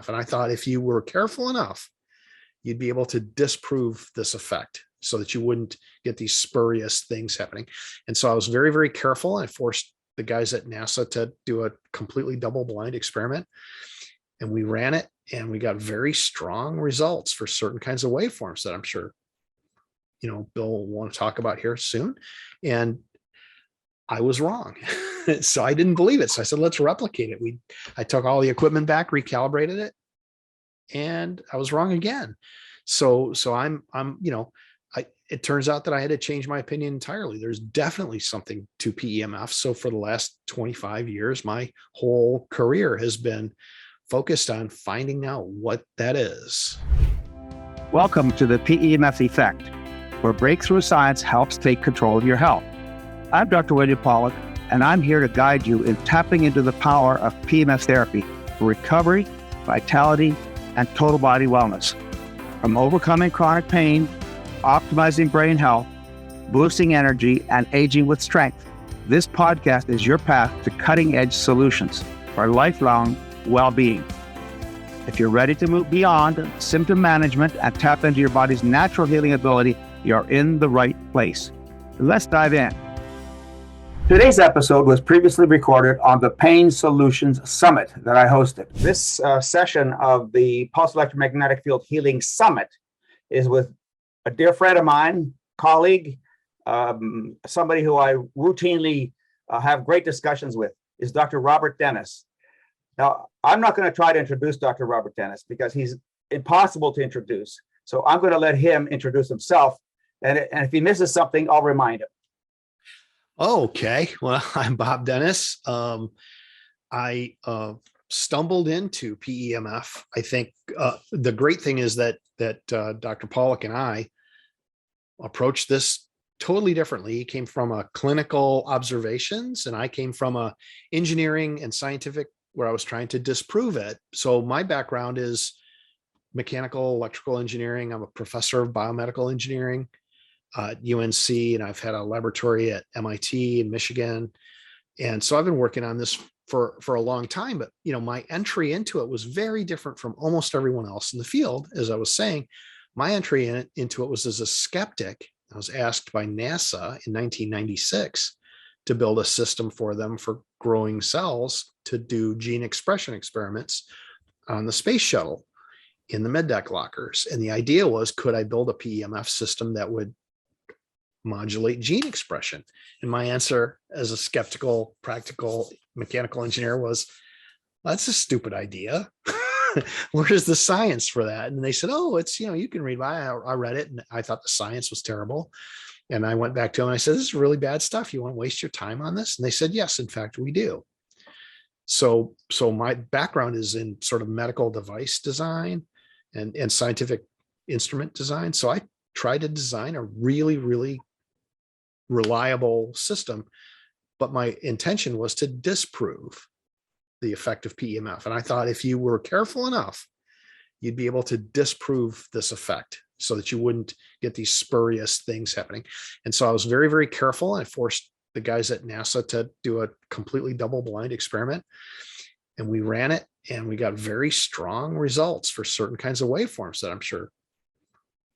PEMF. And I thought if you were careful enough, you'd be able to disprove this effect so that you wouldn't get these spurious things happening. And so I was very, very careful. I forced the guys at NASA to do a completely double-blind experiment. And we ran it, and we got very strong results for certain kinds of waveforms that I'm sure, Bill will want to talk about here soon. And I was wrong. So I didn't believe it. So I said, let's replicate it. I took all the equipment back, recalibrated it, and I was wrong again. So it turns out that I had to change my opinion entirely. There's definitely something to PEMF. So for the last 25 years, my whole career has been focused on finding out what that is. Welcome to the PEMF effect, where breakthrough science helps take control of your health. I'm Dr. Pollock, and I'm here to guide you in tapping into the power of PEMF therapy for recovery, vitality, and total body wellness. From overcoming chronic pain, optimizing brain health, boosting energy, and aging with strength, this podcast is your path to cutting-edge solutions for lifelong well-being. If you're ready to move beyond symptom management and tap into your body's natural healing ability, you're in the right place. Let's dive in. Today's episode was previously recorded on the Pain Solutions Summit that I hosted. This session of the Pulse Electromagnetic Field Healing Summit is with a dear friend of mine, colleague, somebody who I routinely have great discussions with, is Dr. Robert Dennis. Now, I'm not going to try to introduce Dr. Robert Dennis because he's impossible to introduce. So I'm going to let him introduce himself. And if he misses something, I'll remind him. Okay. Well, I'm Bob Dennis. I stumbled into PEMF. I think the great thing is that Dr. Pollock and I approached this totally differently. He came from a clinical observations, and I came from a engineering and scientific where I was trying to disprove it. So my background is mechanical, electrical engineering. I'm a professor of biomedical engineering at UNC, and I've had a laboratory at MIT in Michigan. And so I've been working on this for a long time, but my entry into it was very different from almost everyone else in the field. As I was saying, my entry into it was as a skeptic. I was asked by NASA in 1996 to build a system for them for growing cells to do gene expression experiments on the space shuttle in the mid-deck lockers. And the idea was, could I build a PEMF system that would modulate gene expression? And my answer as a skeptical, practical, mechanical engineer was, that's a stupid idea. Where's the science for that? And they said, oh, it's, you can read. I read it, and I thought the science was terrible. And I went back to them and I said, this is really bad stuff. You want to waste your time on this? And they said, yes, in fact, we do. So my background is in sort of medical device design and scientific instrument design. So I tried to design a really, really reliable system, but my intention was to disprove the effect of PEMF. And I thought if you were careful enough, you'd be able to disprove this effect so that you wouldn't get these spurious things happening. And so I was very, very careful. I forced the guys at NASA to do a completely double-blind experiment, and we ran it, and we got very strong results for certain kinds of waveforms that I'm sure,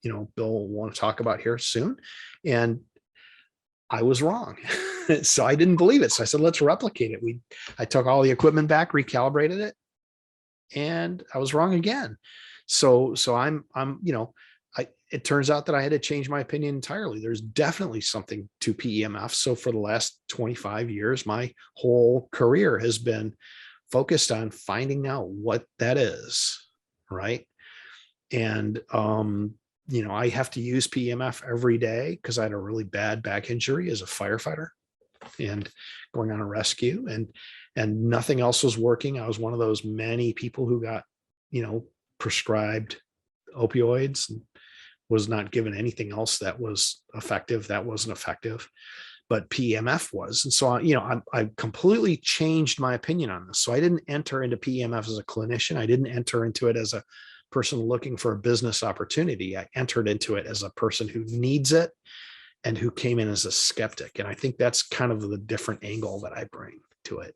Bill will want to talk about here soon. And I was wrong. So I didn't believe it. So I said, let's replicate it. I took all the equipment back, recalibrated it, and I was wrong again. So it turns out that I had to change my opinion entirely. There's definitely something to PEMF. So for the last 25 years, my whole career has been focused on finding out what that is, right? And I have to use PEMF every day because I had a really bad back injury as a firefighter and going on a rescue, and nothing else was working. I was one of those many people who got, prescribed opioids and was not given anything else that was effective. That wasn't effective, but PEMF was. And so, I completely changed my opinion on this. So I didn't enter into PEMF as a clinician. I didn't enter into it as a person looking for a business opportunity. I entered into it as a person who needs it and who came in as a skeptic. And I think that's kind of the different angle that I bring to it.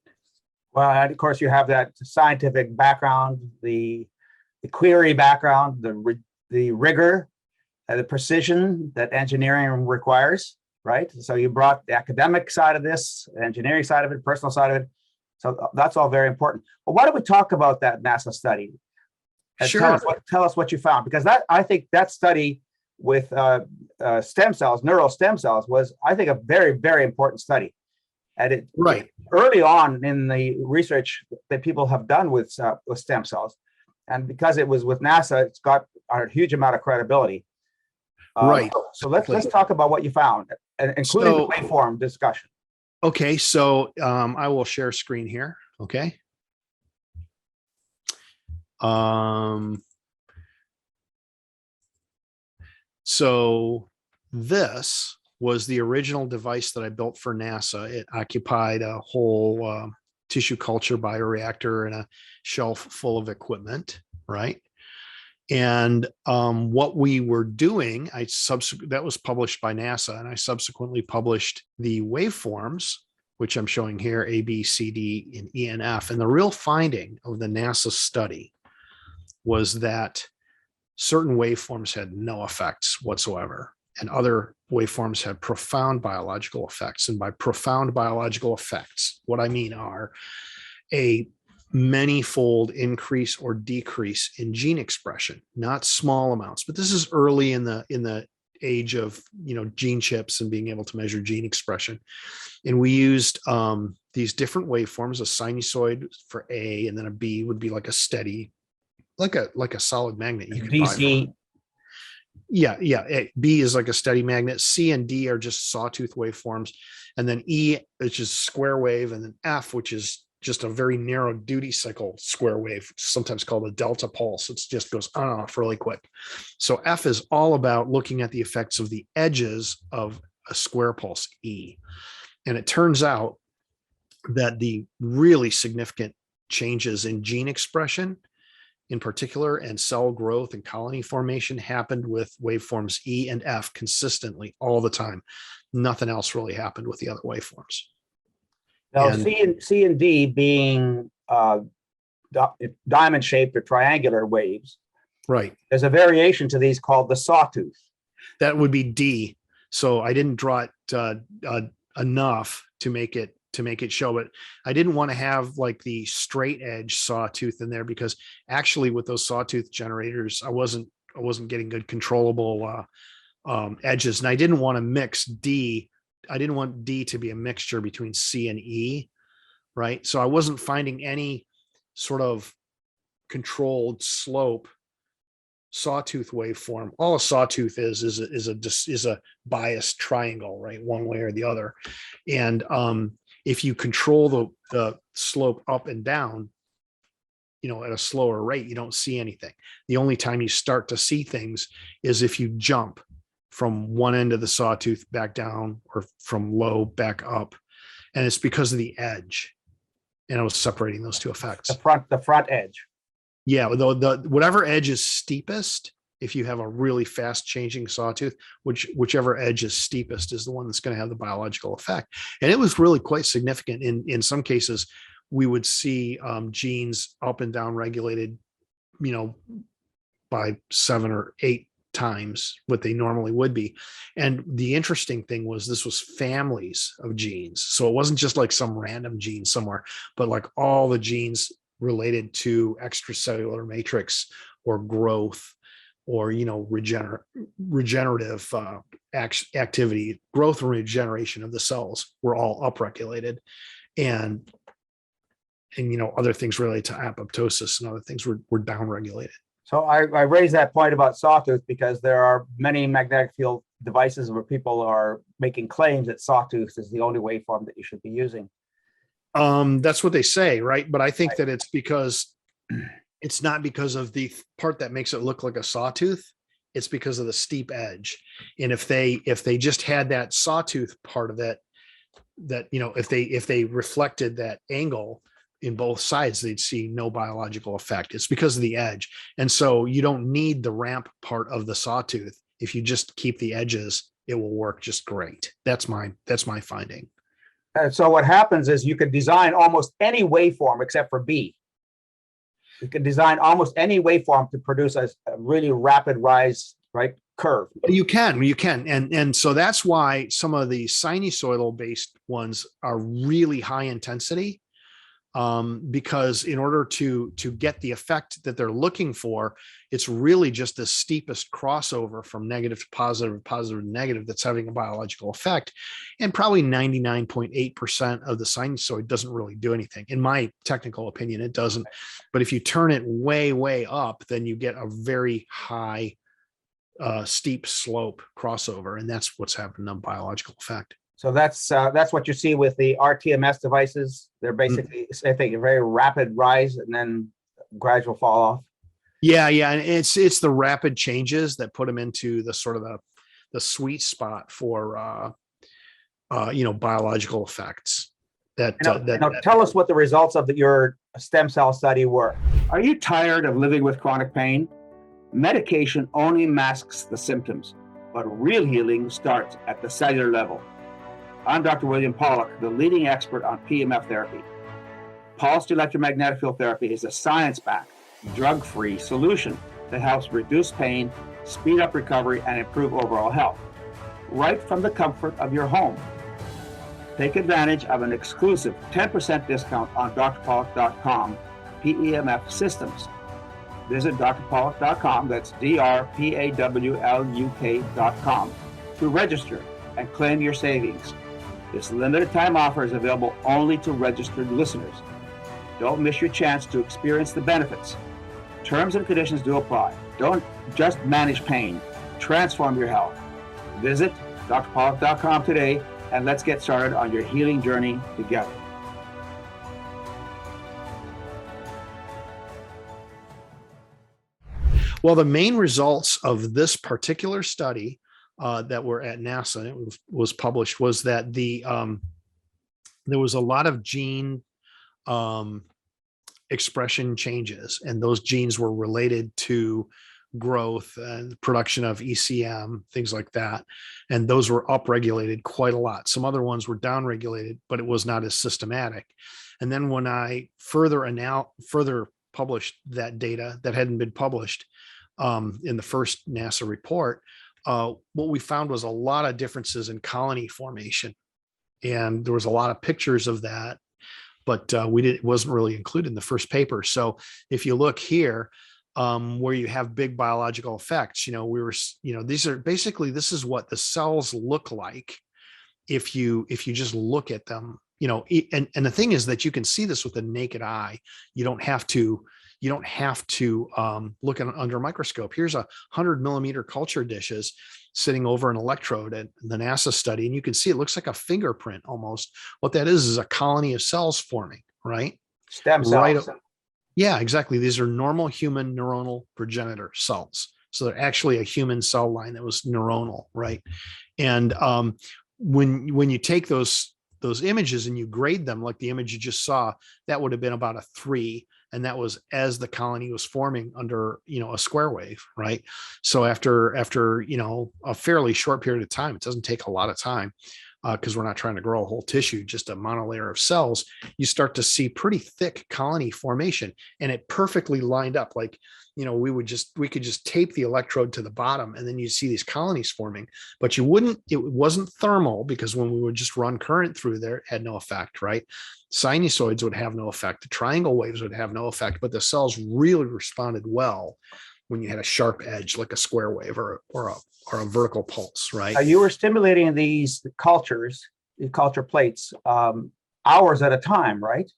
Well, and of course, you have that scientific background, the query background, the rigor, and the precision that engineering requires, right? So you brought the academic side of this, engineering side of it, personal side of it. So that's all very important. But why don't we talk about that NASA study? And Sure. tell us what you found, because I think that study with stem cells, neural stem cells, was, I think, a very, very important study. And it early on in the research that people have done with stem cells, and because it was with NASA, it's got a huge amount of credibility. Right. So let's talk about what you found, including the waveform discussion. Okay, so I will share screen here. Okay. So this was the original device that I built for NASA. It occupied a whole tissue culture bioreactor and a shelf full of equipment, right? And what we were doing, that was published by NASA, and I subsequently published the waveforms, which I'm showing here, A, B, C, D, and E, and F. And the real finding of the NASA study was that certain waveforms had no effects whatsoever, and other waveforms had profound biological effects. And by profound biological effects, what I mean are a many-fold increase or decrease in gene expression, not small amounts, but this is early in the age of gene chips and being able to measure gene expression. And we used these different waveforms, a sinusoid for A, and then a B would be like a steady, like a solid magnet. You could DC. Yeah. B is like a steady magnet. C and D are just sawtooth waveforms, and then E, which is square wave, and then F, which is just a very narrow duty cycle square wave, sometimes called a delta pulse. It just goes on and off really quick. So F is all about looking at the effects of the edges of a square pulse E. And it turns out that the really significant changes in gene expression in particular, and cell growth and colony formation happened with waveforms E and F consistently all the time. Nothing else really happened with the other waveforms. Now, C and D being diamond-shaped or triangular waves. Right. There's a variation to these called the sawtooth. That would be D. So I didn't draw it enough to make it show, but I didn't want to have like the straight edge sawtooth in there, because actually with those sawtooth generators, I wasn't getting good controllable edges, and I didn't want to mix D. I didn't want D to be a mixture between C and E, right? So I wasn't finding any sort of controlled slope sawtooth waveform. All a sawtooth is a biased triangle, right? One way or the other. And if you control the slope up and down, at a slower rate, you don't see anything. The only time you start to see things is if you jump from one end of the sawtooth back down, or from low back up. And it's because of the edge. And I was separating those two effects. The front edge. Yeah, the whatever edge is steepest, if you have a really fast changing sawtooth, whichever edge is steepest is the one that's going to have the biological effect. And it was really quite significant. In some cases, we would see genes up and down regulated, by 7 or 8 times what they normally would be. And the interesting thing was, this was families of genes. So it wasn't just like some random gene somewhere, but like all the genes related to extracellular matrix or growth, or regenerative activity, growth and regeneration of the cells were all upregulated, and other things related to apoptosis and other things were downregulated. So I raised that point about sawtooth because there are many magnetic field devices where people are making claims that sawtooth is the only waveform that you should be using. That's what they say, right? But I think that it's not because of the part that makes it look like a sawtooth. It's because of the steep edge. And if they just had that sawtooth part of it, if they reflected that angle in both sides, they'd see no biological effect. It's because of the edge. And so you don't need the ramp part of the sawtooth. If you just keep the edges, it will work just great. That's my finding. And so what happens is you can design almost any waveform except for B. You can design almost any waveform to produce a really rapid rise, right, curve. You can. And so that's why some of the sinusoidal based ones are really high intensity, because in order to get the effect that they're looking for, it's really just the steepest crossover from negative to positive, positive to negative that's having a biological effect. And probably 99.8% of the sinusoid doesn't really do anything. In my technical opinion, it doesn't. But if you turn it way, way up, then you get a very high, steep slope crossover. And that's what's having a biological effect. So that's what you see with the RTMS devices. They're basically, I think, a very rapid rise and then gradual fall off. Yeah, and it's the rapid changes that put them into the sort of the sweet spot for biological effects. Tell us what the results of your stem cell study were. Are you tired of living with chronic pain? Medication only masks the symptoms, but real healing starts at the cellular level. I'm Dr. William Pollock, the leading expert on PEMF therapy. Pulsed electromagnetic field therapy is a science-backed, drug-free solution that helps reduce pain, speed up recovery, and improve overall health, right from the comfort of your home. Take advantage of an exclusive 10% discount on drpollock.com PEMF systems. Visit drpollock.com, that's drpawluk.com, to register and claim your savings. This limited time offer is available only to registered listeners. Don't miss your chance to experience the benefits. Terms and conditions do apply. Don't just manage pain, transform your health. Visit drpollock.com today and let's get started on your healing journey together. Well, the main results of this particular study that were at NASA, and it was published, was that there was a lot of gene expression changes, and those genes were related to growth and production of ECM, things like that. And those were upregulated quite a lot. Some other ones were downregulated, but it was not as systematic. And then when I further published that data that hadn't been published in the first NASA report, what we found was a lot of differences in colony formation. And there was a lot of pictures of that, but it wasn't really included in the first paper. So if you look here, where you have big biological effects, this is what the cells look like if you just look at them, and the thing is that you can see this with the naked eye. You don't have to look at under a microscope. Here's 100 millimeter culture dishes sitting over an electrode at the NASA study, and you can see it looks like a fingerprint almost. What that is a colony of cells forming, right? Stem cells. Right. Yeah, exactly. These are normal human neuronal progenitor cells. So they're actually a human cell line that was neuronal, right? And when you take those images and you grade them, like the image you just saw, that would have been about a 3. And that was as the colony was forming under, a square wave, right? So after a fairly short period of time, it doesn't take a lot of time, because we're not trying to grow a whole tissue, just a monolayer of cells, you start to see pretty thick colony formation, and it perfectly lined up. Like, we could just tape the electrode to the bottom, and then you see these colonies forming, but it wasn't thermal, because when we would just run current through there, it had no effect, right? Sinusoids would have no effect. The triangle waves would have no effect, but the cells really responded well when you had a sharp edge, like a square wave or a vertical pulse, right? You were stimulating these culture plates, hours at a time, right?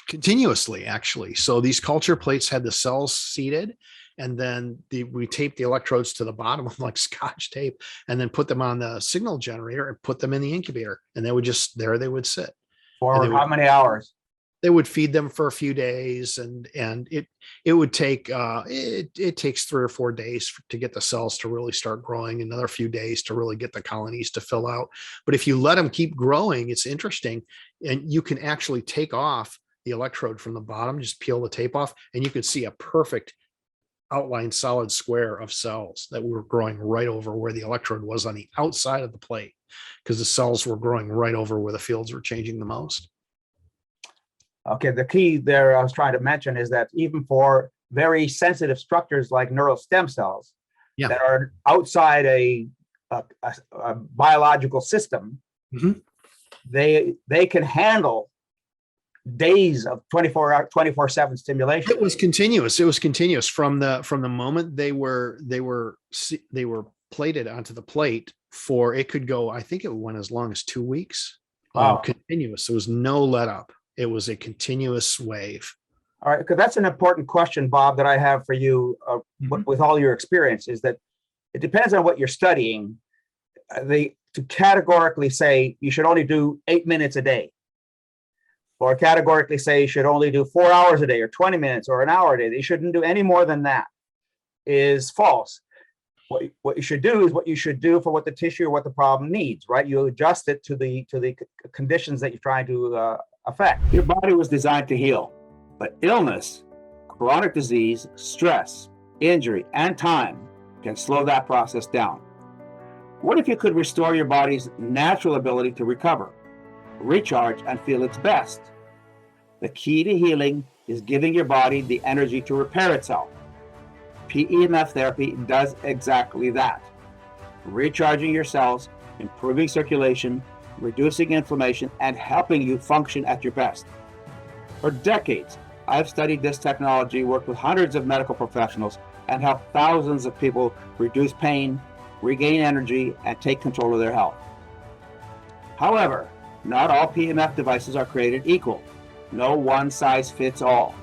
Continuously, actually. So these culture plates had the cells seated, and then we taped the electrodes to the bottom of like Scotch tape, and then put them on the signal generator and put them in the incubator, and they would sit. For how many hours? They would feed them for a few days, and it would take it takes 3 or 4 days to get the cells to really start growing, another few days to really get the colonies to fill out. But if you let them keep growing, it's interesting, and you can actually take off the electrode from the bottom, just peel the tape off, and you could see a perfect outline solid square of cells that were growing right over where the electrode was on the outside of the plate, because the cells were growing right over where the fields were changing the most. Okay, the key there I was trying to mention is that even for very sensitive structures like neural stem cells Yeah. that are outside a biological system, Mhm. they can handle days of 24/7 stimulation. It was continuous. It was continuous from the moment they were plated onto the plate for, it could go, I think it went as long as 2 weeks. Wow. Continuous. There was no let up. It was a continuous wave. All right, because that's an important question, Bob, that I have for you with all your experience, is that it depends on what you're studying. To categorically say you should only do 8 minutes a day, or categorically say you should only do 4 hours a day, or 20 minutes, or an hour a day, they shouldn't do any more than that, is false. What you should do is what you should do for what the tissue or what the problem needs, right? You adjust it to the conditions that you're trying to affect. Your body was designed to heal, but illness, chronic disease, stress, injury, and time can slow that process down. What if you could restore your body's natural ability to recover, recharge, and feel its best? The key to healing is giving your body the energy to repair itself. PEMF therapy does exactly that, recharging your cells, improving circulation, reducing inflammation, and helping you function at your best. For decades, I've studied this technology, worked with hundreds of medical professionals, and helped thousands of people reduce pain, regain energy, and take control of their health. However, not all PEMF devices are created equal. No one size fits all.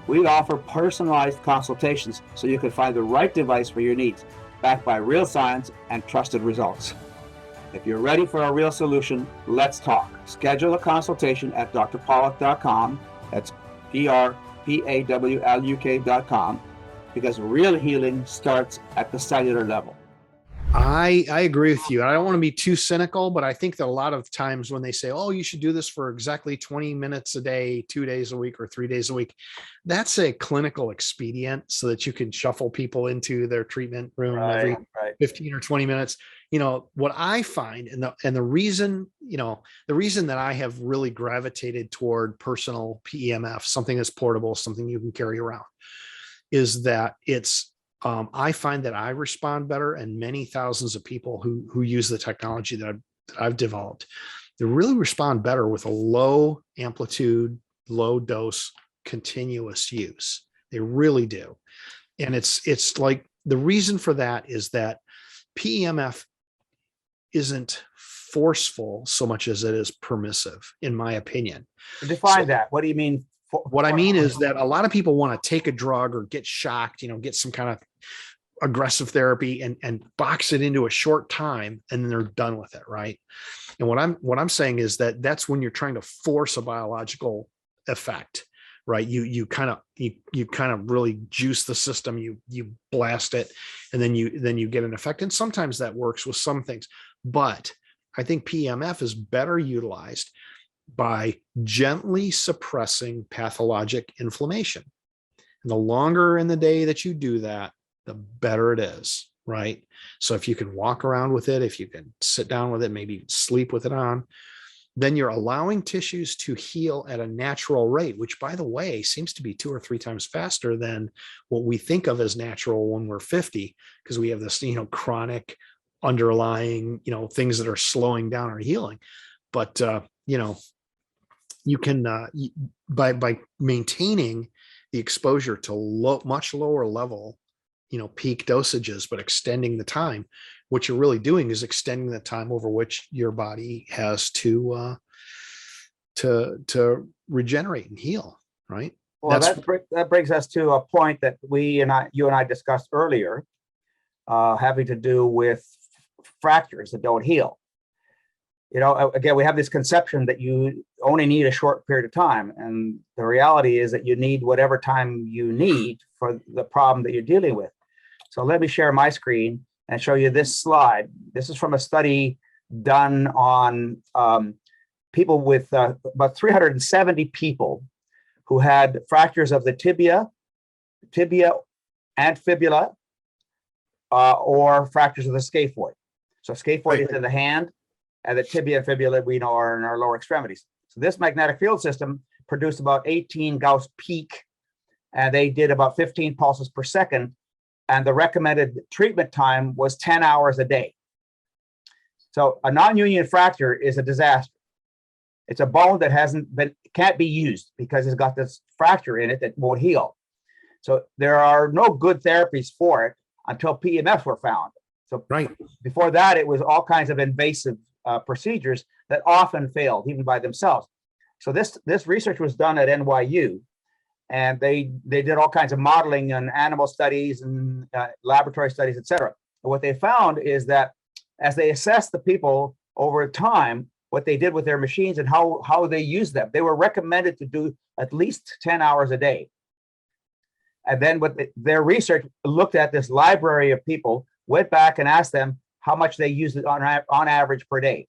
We offer personalized consultations so you can find the right device for your needs, backed by real science and trusted results. If you're ready for a real solution, let's talk. Schedule a consultation at drpollock.com. That's drpawluk.com, because real healing starts at the cellular level. I agree with you. I don't want to be too cynical, but I think that a lot of times when they say, oh, you should do this for exactly 20 minutes a day, 2 days a week, or 3 days a week, that's a clinical expedient so that you can shuffle people into their treatment room every 15 or 20 minutes. You know, what I find, and the reason, the reason that I have really gravitated toward personal PEMF, something that's portable, something you can carry around, is that I find that I respond better, and many thousands of people who use the technology that I've developed, they really respond better with a low amplitude, low dose, continuous use. They really do. And it's like, the reason for that is that PEMF isn't forceful so much as it is permissive, in my opinion. Define that. What do you mean? What I mean is that a lot of people want to take a drug or get shocked, get some kind of aggressive therapy and box it into a short time, and then they're done with it, right? And what I'm saying is that that's when you're trying to force a biological effect, right? You kind of really juice the system, you blast it, and then you get an effect. And sometimes that works with some things, but I think PEMF is better utilized by gently suppressing pathologic inflammation. And the longer in the day that you do that, the better it is, right? So if you can walk around with it, if you can sit down with it, maybe sleep with it on, then you're allowing tissues to heal at a natural rate, which, by the way, seems to be 2 or 3 times faster than what we think of as natural when we're 50, because we have this, chronic underlying, things that are slowing down our healing. But, you can, by maintaining the exposure to much lower level, peak dosages, but extending the time, what you're really doing is extending the time over which your body has to regenerate and heal, right? Well, that brings us to a point that you and I discussed earlier, having to do with fractures that don't heal. Again, we have this conception that you only need a short period of time. And the reality is that you need whatever time you need for the problem that you're dealing with. So let me share my screen and show you this slide. This is from a study done on people with about 370 people who had fractures of the tibia and fibula, or fractures of the scaphoid. So scaphoid is in the hand, and the tibia and fibula we know are in our lower extremities. So this magnetic field system produced about 18 Gauss peak, and they did about 15 pulses per second. And the recommended treatment time was 10 hours a day. So a non-union fracture is a disaster. It's a bone that can't be used because it's got this fracture in it that won't heal. So there are no good therapies for it until PEMFs were found. So Right. before that, it was all kinds of invasive procedures that often failed even by themselves. So this research was done at NYU, and they did all kinds of modeling and animal studies and laboratory studies, et cetera. And what they found is that as they assessed the people over time, what they did with their machines and how they used them, they were recommended to do at least 10 hours a day. And then their research looked at this library of people, went back and asked them how much they used it on average per day.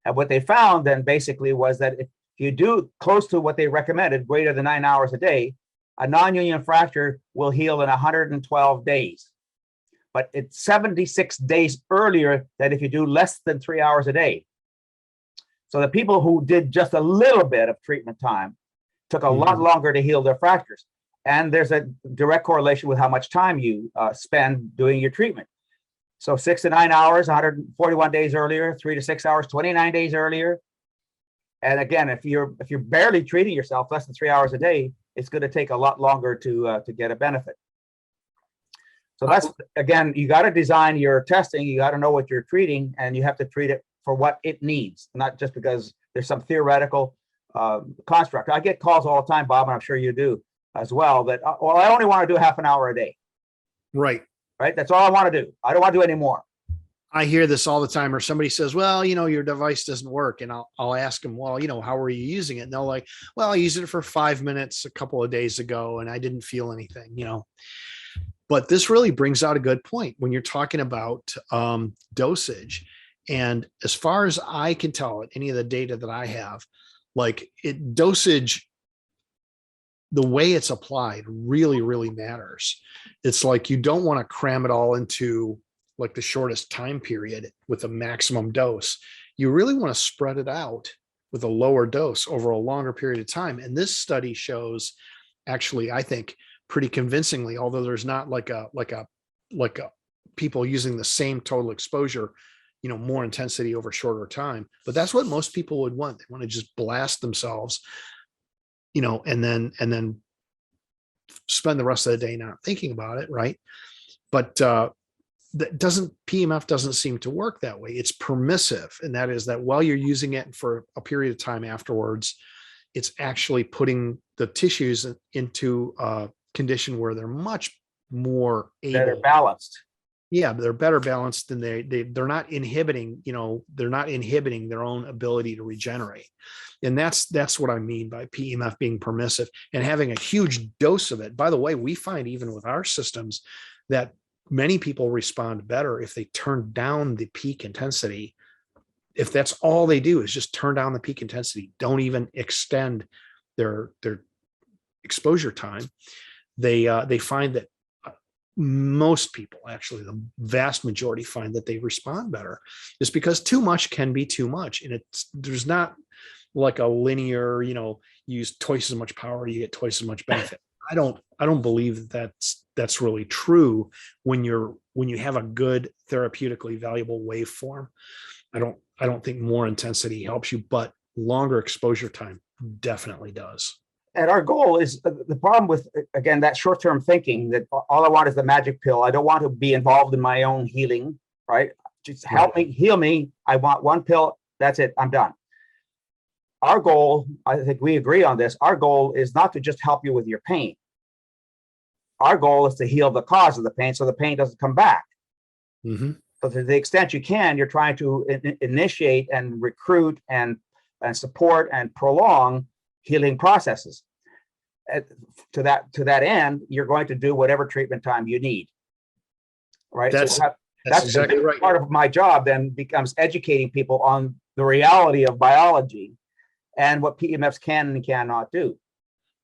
And what they found then basically was that if you do close to what they recommended, greater than 9 hours a day, a non-union fracture will heal in 112 days. But it's 76 days earlier than if you do less than 3 hours a day. So the people who did just a little bit of treatment time took a lot longer to heal their fractures. And there's a direct correlation with how much time you spend doing your treatment. So 6 to 9 hours, 141 days earlier, 3 to 6 hours, 29 days earlier. And again, if you're barely treating yourself less than 3 hours a day, it's going to take a lot longer to get a benefit. So that's, again, you got to design your testing. You got to know what you're treating, and you have to treat it for what it needs, not just because there's some theoretical construct. I get calls all the time, Bob, and I'm sure you do as well, that, well, I only want to do half an hour a day. Right. Right. That's all I want to do. I don't want to do any more. I hear this all the time, or somebody says, well, your device doesn't work. And I'll ask them, well, how are you using it? And they're like, well, I used it for 5 minutes a couple of days ago and I didn't feel anything, But this really brings out a good point when you're talking about dosage. And as far as I can tell, any of the data that I have, dosage, the way it's applied really, really matters. It's like you don't want to cram it all into like the shortest time period with a maximum dose. You really want to spread it out with a lower dose over a longer period of time. And this study shows, actually, I think pretty convincingly, although there's not like a people using the same total exposure, more intensity over shorter time, but that's what most people would want. They want to just blast themselves, and then spend the rest of the day not thinking about it. Right. But, PEMF doesn't seem to work that way. It's permissive. And that is that while you're using it for a period of time afterwards, it's actually putting the tissues into a condition where they're much more better balanced. Yeah, they're better balanced than they're not inhibiting, they're not inhibiting their own ability to regenerate. And that's what I mean by PEMF being permissive and having a huge dose of it. By the way, we find even with our systems that many people respond better if they turn down the peak intensity. If that's all they do is just turn down the peak intensity, don't even extend their exposure time, they find that most people, actually the vast majority, find that they respond better. It's because too much can be too much, and there's not like a linear, use twice as much power, you get twice as much benefit. I don't believe that's really true when you have a good therapeutically valuable waveform. I don't think more intensity helps you, but longer exposure time definitely does. And our goal is the problem with, again, that short-term thinking that all I want is the magic pill. I don't want to be involved in my own healing, right? Just help me, heal me. I want one pill. That's it. I'm done. Our goal, I think we agree on this, our goal is not to just help you with your pain. Our goal is to heal the cause of the pain so the pain doesn't come back. Mm-hmm. So to the extent you can, you're trying to initiate and recruit and support and prolong healing processes. To that end, you're going to do whatever treatment time you need. Right. That's exactly right. Part of my job then becomes educating people on the reality of biology and what PEMFs can and cannot do.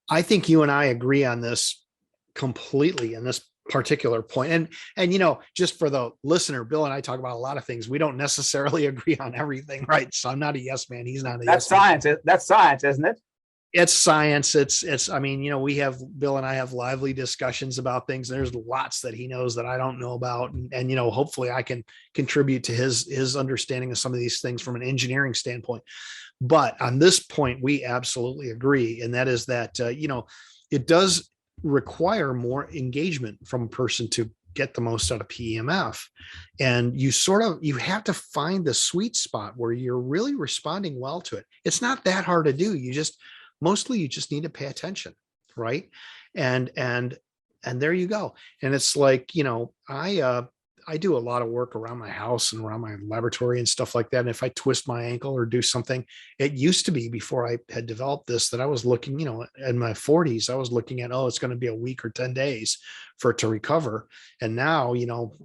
I think you and I agree on this completely in this particular point. And just for the listener, Bill and I talk about a lot of things. We don't necessarily agree on everything, right? So I'm not a yes man. He's not a That's yes science. Man. That's science, isn't it? it's science. I mean, Bill and I have lively discussions about things. There's lots that he knows that I don't know about. And hopefully I can contribute to his understanding of some of these things from an engineering standpoint. But on this point, we absolutely agree. And that is that, it does require more engagement from a person to get the most out of PEMF. And you have to find the sweet spot where you're really responding well to it. It's not that hard to do. Mostly you just need to pay attention. Right. And there you go. And it's like, I do a lot of work around my house and around my laboratory and stuff like that. And if I twist my ankle or do something, it used to be before I had developed this, that I was looking, in my 40s, I was looking at, oh, it's going to be a week or 10 days for it to recover. And now,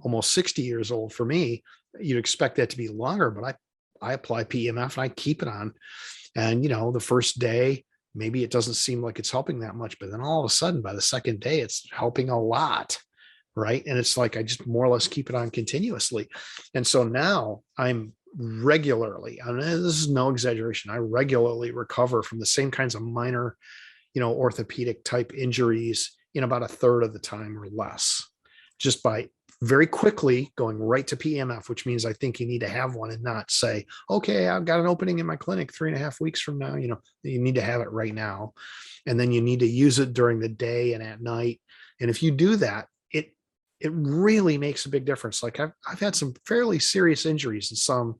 almost 60 years old for me, you'd expect that to be longer, but I apply PEMF and I keep it on. And, the first day, maybe it doesn't seem like it's helping that much, but then all of a sudden by the second day, it's helping a lot. Right. And it's like, I just more or less keep it on continuously. And so now I'm regularly, I mean, this is no exaggeration, I regularly recover from the same kinds of minor, orthopedic type injuries in about a third of the time or less, just by very quickly going right to PEMF, which means I think you need to have one and not say, okay, I've got an opening in my clinic 3.5 weeks from now. You need to have it right now. And then you need to use it during the day and at night. And if you do that, it really makes a big difference. Like I've had some fairly serious injuries and some,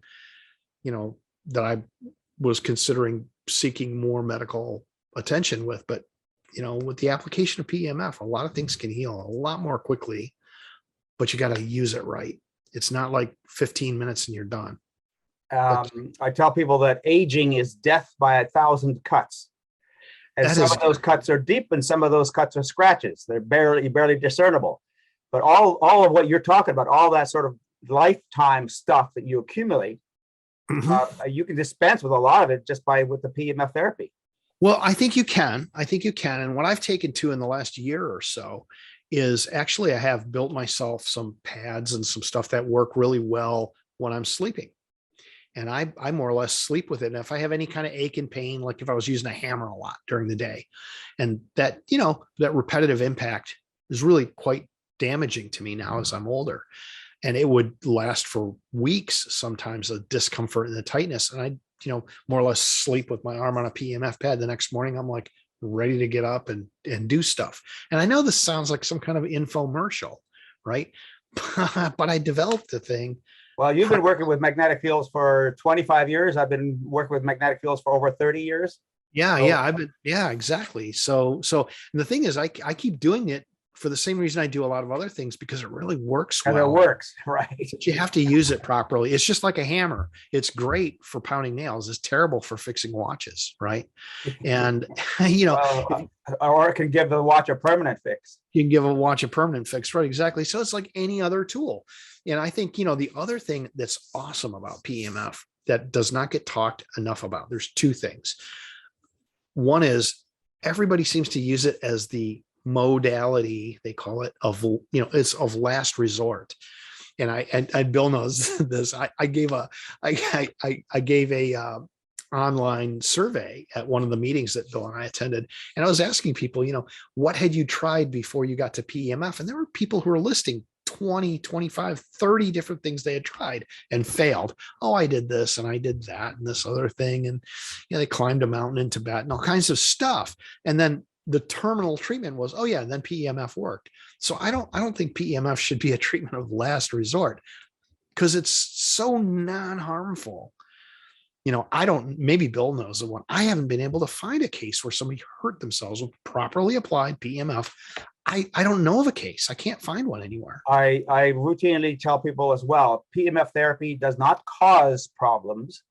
that I was considering seeking more medical attention with, but, with the application of PEMF, a lot of things can heal a lot more quickly, but you got to use it right. It's not like 15 minutes and you're done. I tell people that aging is death by 1,000 cuts. And some of those cuts are deep and some of those cuts are scratches. They're barely discernible. But all of what you're talking about, all that sort of lifetime stuff that you accumulate, you can dispense with a lot of it just with the PEMF therapy. Well, I think you can. And what I've taken to in the last year or so is actually I have built myself some pads and some stuff that work really well when I'm sleeping. And I more or less sleep with it. And if I have any kind of ache and pain, like if I was using a hammer a lot during the day, and that, that repetitive impact is really quite damaging to me now as I'm older, and it would last for weeks, sometimes the discomfort and the tightness. And I, more or less sleep with my arm on a PEMF pad. The next morning, I'm like ready to get up and do stuff. And I know this sounds like some kind of infomercial, right? But I developed the thing. Well, you've been working with magnetic fields for 25 years. I've been working with magnetic fields for over 30 years. Yeah, exactly. So and the thing is, I keep doing it for the same reason I do a lot of other things, because it really works well. And it works, right? But you have to use it properly. It's just like a hammer. It's great for pounding nails. It's terrible for fixing watches, right? And or it can give the watch a permanent fix. You can give a watch a permanent fix, right? Exactly. So it's like any other tool. And I think, the other thing that's awesome about PEMF that does not get talked enough about, there's two things. One is everybody seems to use it as the modality, they call it, of, it's of last resort. And I Bill knows this. I gave a online survey at one of the meetings that Bill and I attended. And I was asking people, what had you tried before you got to PEMF? And there were people who were listing 20, 25, 30 different things they had tried and failed. Oh, I did this and I did that and this other thing. And, they climbed a mountain in Tibet and all kinds of stuff. And then the terminal treatment was, oh yeah, and then PEMF worked. So I don't think PEMF should be a treatment of last resort, because it's so non-harmful. Maybe Bill knows the one. I haven't been able to find a case where somebody hurt themselves with properly applied PEMF. I don't know of a case. I can't find one anywhere. I routinely tell people as well, PEMF therapy does not cause problems.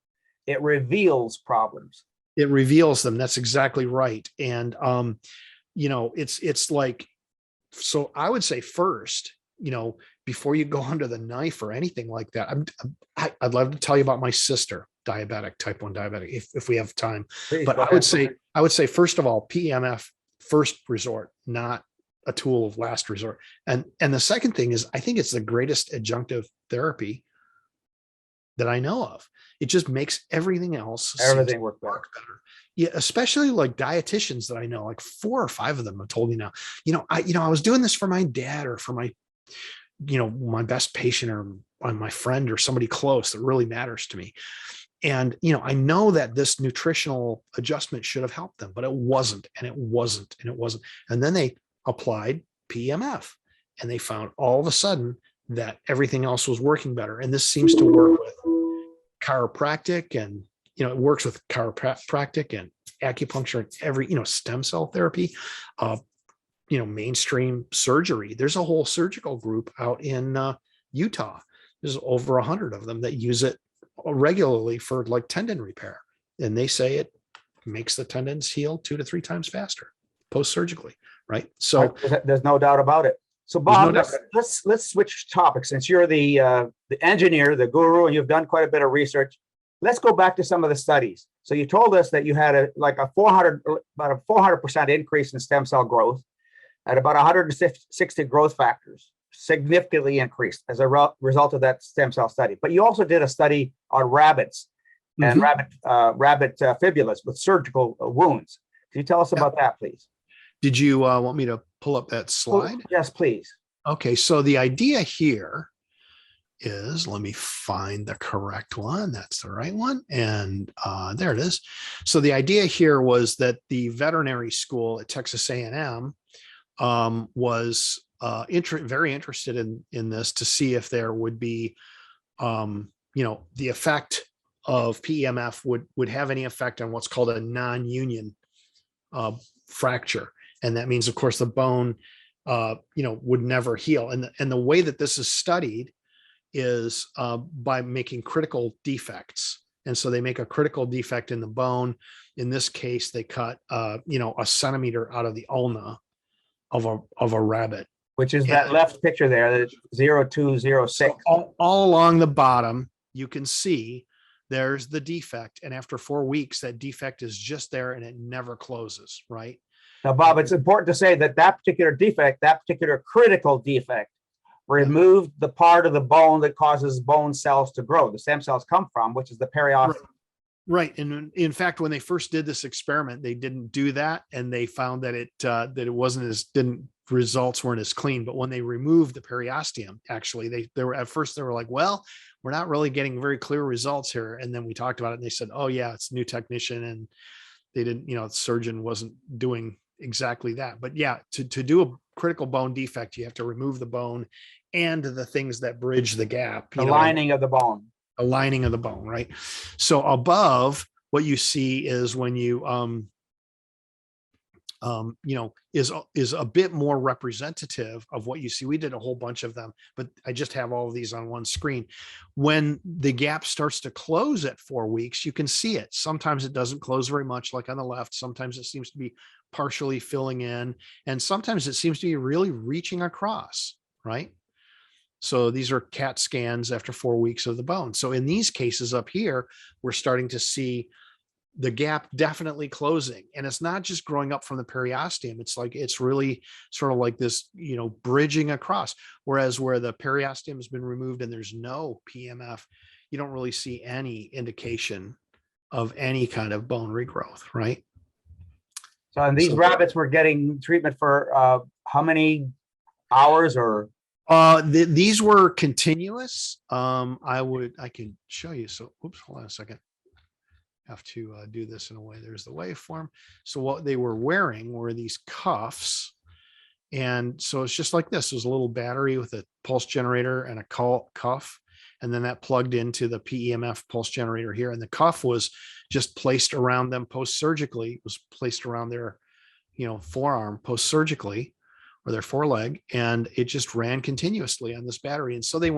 It reveals problems. It reveals them. That's exactly right. And, it's like, so I would say first, before you go under the knife or anything like that, I'd love to tell you about my sister, diabetic, type 1 diabetic, if we have time. Please, but I would say, first of all, PEMF, first resort, not a tool of last resort. And the second thing is, I think it's the greatest adjunctive therapy that I know of. It just makes everything else Everything work better. better. Yeah, especially like dietitians that I know, like 4 or 5 of them have told me now, I was doing this for my dad or for my, my best patient or my friend or somebody close that really matters to me. And, I know that this nutritional adjustment should have helped them, but it wasn't, and it wasn't, and it wasn't. And then they applied PEMF and they found all of a sudden that everything else was working better. And this seems to work with chiropractic, and, it works with chiropractic and acupuncture and every, stem cell therapy, mainstream surgery. There's a whole surgical group out in Utah. There's over 100 of them that use it regularly for like tendon repair. And they say it makes the tendons heal 2 to 3 times faster post-surgically, right? So there's no doubt about it. So Bob, let's switch topics. Since you're the engineer, the guru, and you've done quite a bit of research, let's go back to some of the studies. So you told us that you had about a 400% increase in stem cell growth at about 160 growth factors, significantly increased as a result of that stem cell study. But you also did a study on rabbits and rabbit fibulas with surgical wounds. Can you tell us about that, please? Did you want me to pull up that slide? Oh, yes, please. Okay, so the idea here is, let me find the correct one. That's the right one. And there it is. So the idea here was that the veterinary school at Texas A&M was very interested in this to see if there would be, the effect of PEMF would have any effect on what's called a non-union fracture. And that means, of course, the bone, would never heal. And the way that this is studied is by making critical defects. And so they make a critical defect in the bone. In this case, they cut, a centimeter out of the ulna of a rabbit. Which is that left picture there, 0206. So all along the bottom, you can see there's the defect. And after 4 weeks, that defect is just there and it never closes, right? Now, Bob, it's important to say that particular defect, that particular critical defect, removed the part of the bone that causes bone cells to grow. The stem cells come from, which is the periosteum. Right. And in fact, when they first did this experiment, they didn't do that. And they found that results weren't as clean. But when they removed the periosteum, actually, they were like, well, we're not really getting very clear results here. And then we talked about it and they said, oh yeah, it's a new technician. And they didn't, the surgeon wasn't doing exactly that. But yeah, to do a critical bone defect, you have to remove the bone and the things that bridge the gap. The lining of the bone. A lining of the bone, right? So above, what you see is when you is a bit more representative of what you see. We did a whole bunch of them, but I just have all of these on one screen. When the gap starts to close at 4 weeks, you can see it. Sometimes it doesn't close very much, like on the left. Sometimes it seems to be partially filling in, and sometimes it seems to be really reaching across, right? So these are CAT scans after 4 weeks of the bone. So in these cases up here, we're starting to see the gap definitely closing. And it's not just growing up from the periosteum. It's really sort of like this, bridging across. Whereas where the periosteum has been removed and there's no PEMF, you don't really see any indication of any kind of bone regrowth, right? So and these rabbits were getting treatment for how many hours or? These were continuous. I can show you. So, oops, hold on a second. Have to do this in a way. There's the waveform. So what they were wearing were these cuffs. And so it's just like this. There's a little battery with a pulse generator and a cuff. And then that plugged into the PEMF pulse generator here. And the cuff was just placed around them post-surgically. It was placed around their, forearm post-surgically, or their foreleg, and it just ran continuously on this battery. And so they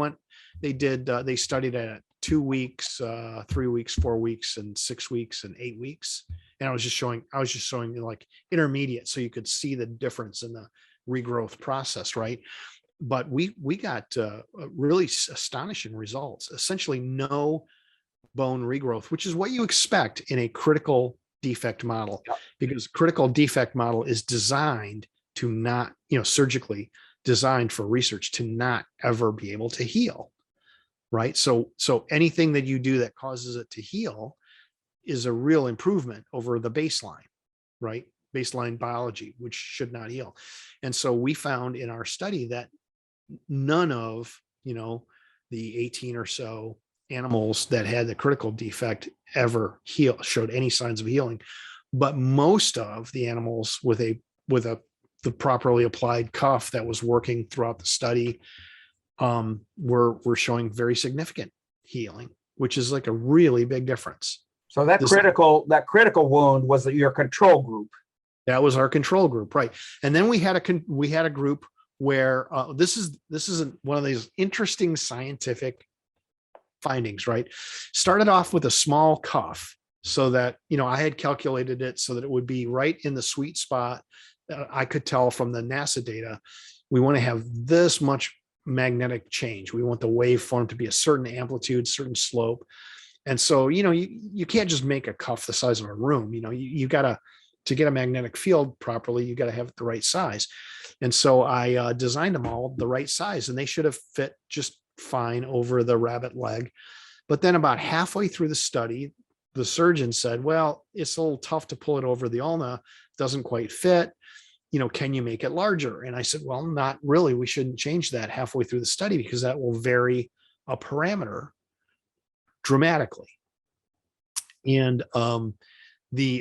studied it at 2 weeks, 3 weeks, 4 weeks, and 6 weeks, and 8 weeks. And I was just showing like intermediate, so you could see the difference in the regrowth process, right? But we got really astonishing results. Essentially no bone regrowth, which is what you expect in a critical defect model, because critical defect model is designed to not, surgically designed for research to not ever be able to heal. right? So anything that you do that causes it to heal is a real improvement over the baseline, right? Baseline biology, which should not heal. And so we found in our study that none of, the 18 or so animals that had the critical defect ever showed any signs of healing. But most of the animals with the properly applied cuff that was working throughout the study were showing very significant healing, which is like a really big difference. So that critical wound was your control group. That was our control group, right? And then we had a group where this isn't one of these interesting scientific findings, right? Started off with a small cuff so that, I had calculated it so that it would be right in the sweet spot. I could tell from the NASA data, we want to have this much magnetic change. We want the waveform to be a certain amplitude, certain slope. And so, you can't just make a cuff the size of a room. You got to get a magnetic field properly, you got to have it the right size. And so I designed them all the right size, and they should have fit just fine over the rabbit leg. But then about halfway through the study, the surgeon said, well, it's a little tough to pull it over the ulna, doesn't quite fit. Can you make it larger? And I said, well, not really. We shouldn't change that halfway through the study because that will vary a parameter dramatically. And the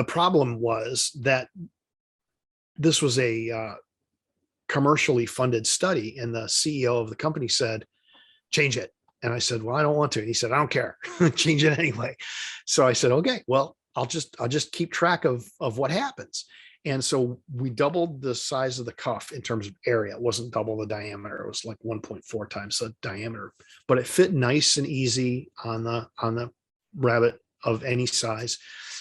problem was that this was a commercially funded study, and the CEO of the company said, change it. And I said, well, I don't want to. And he said, I don't care. Change it anyway. So I said, okay, well, I'll just keep track of what happens. And so we doubled the size of the cuff in terms of area. It wasn't double the diameter. It was like 1.4 times the diameter, but it fit nice and easy on the rabbit of any size.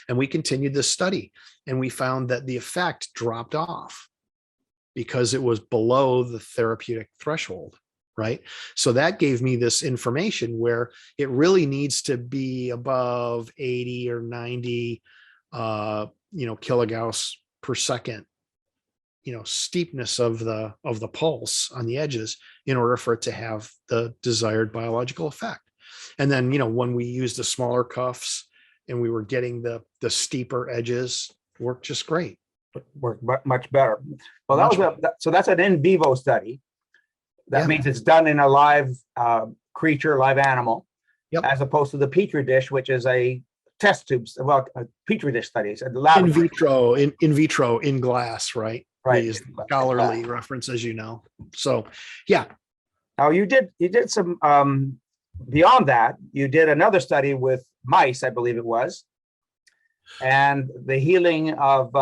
And we continued this study, and we found that the effect dropped off because it was below the therapeutic threshold, right? So that gave me this information where it really needs to be above 80 or 90 kilogauss per second, steepness of the pulse on the edges in order for it to have the desired biological effect. And then, when we used the smaller cuffs and we were getting the steeper edges, worked just great. Worked much better. Well, that's an in vivo study. That means it's done in a live creature, live animal, as opposed to the petri dish, which is a test tube. Well, a petri dish studies, a lab in vitro, in glass, right? Right. Is scholarly reference, as you know. So, yeah. Now you did some beyond that. You did another study with mice, I believe it was, and the healing of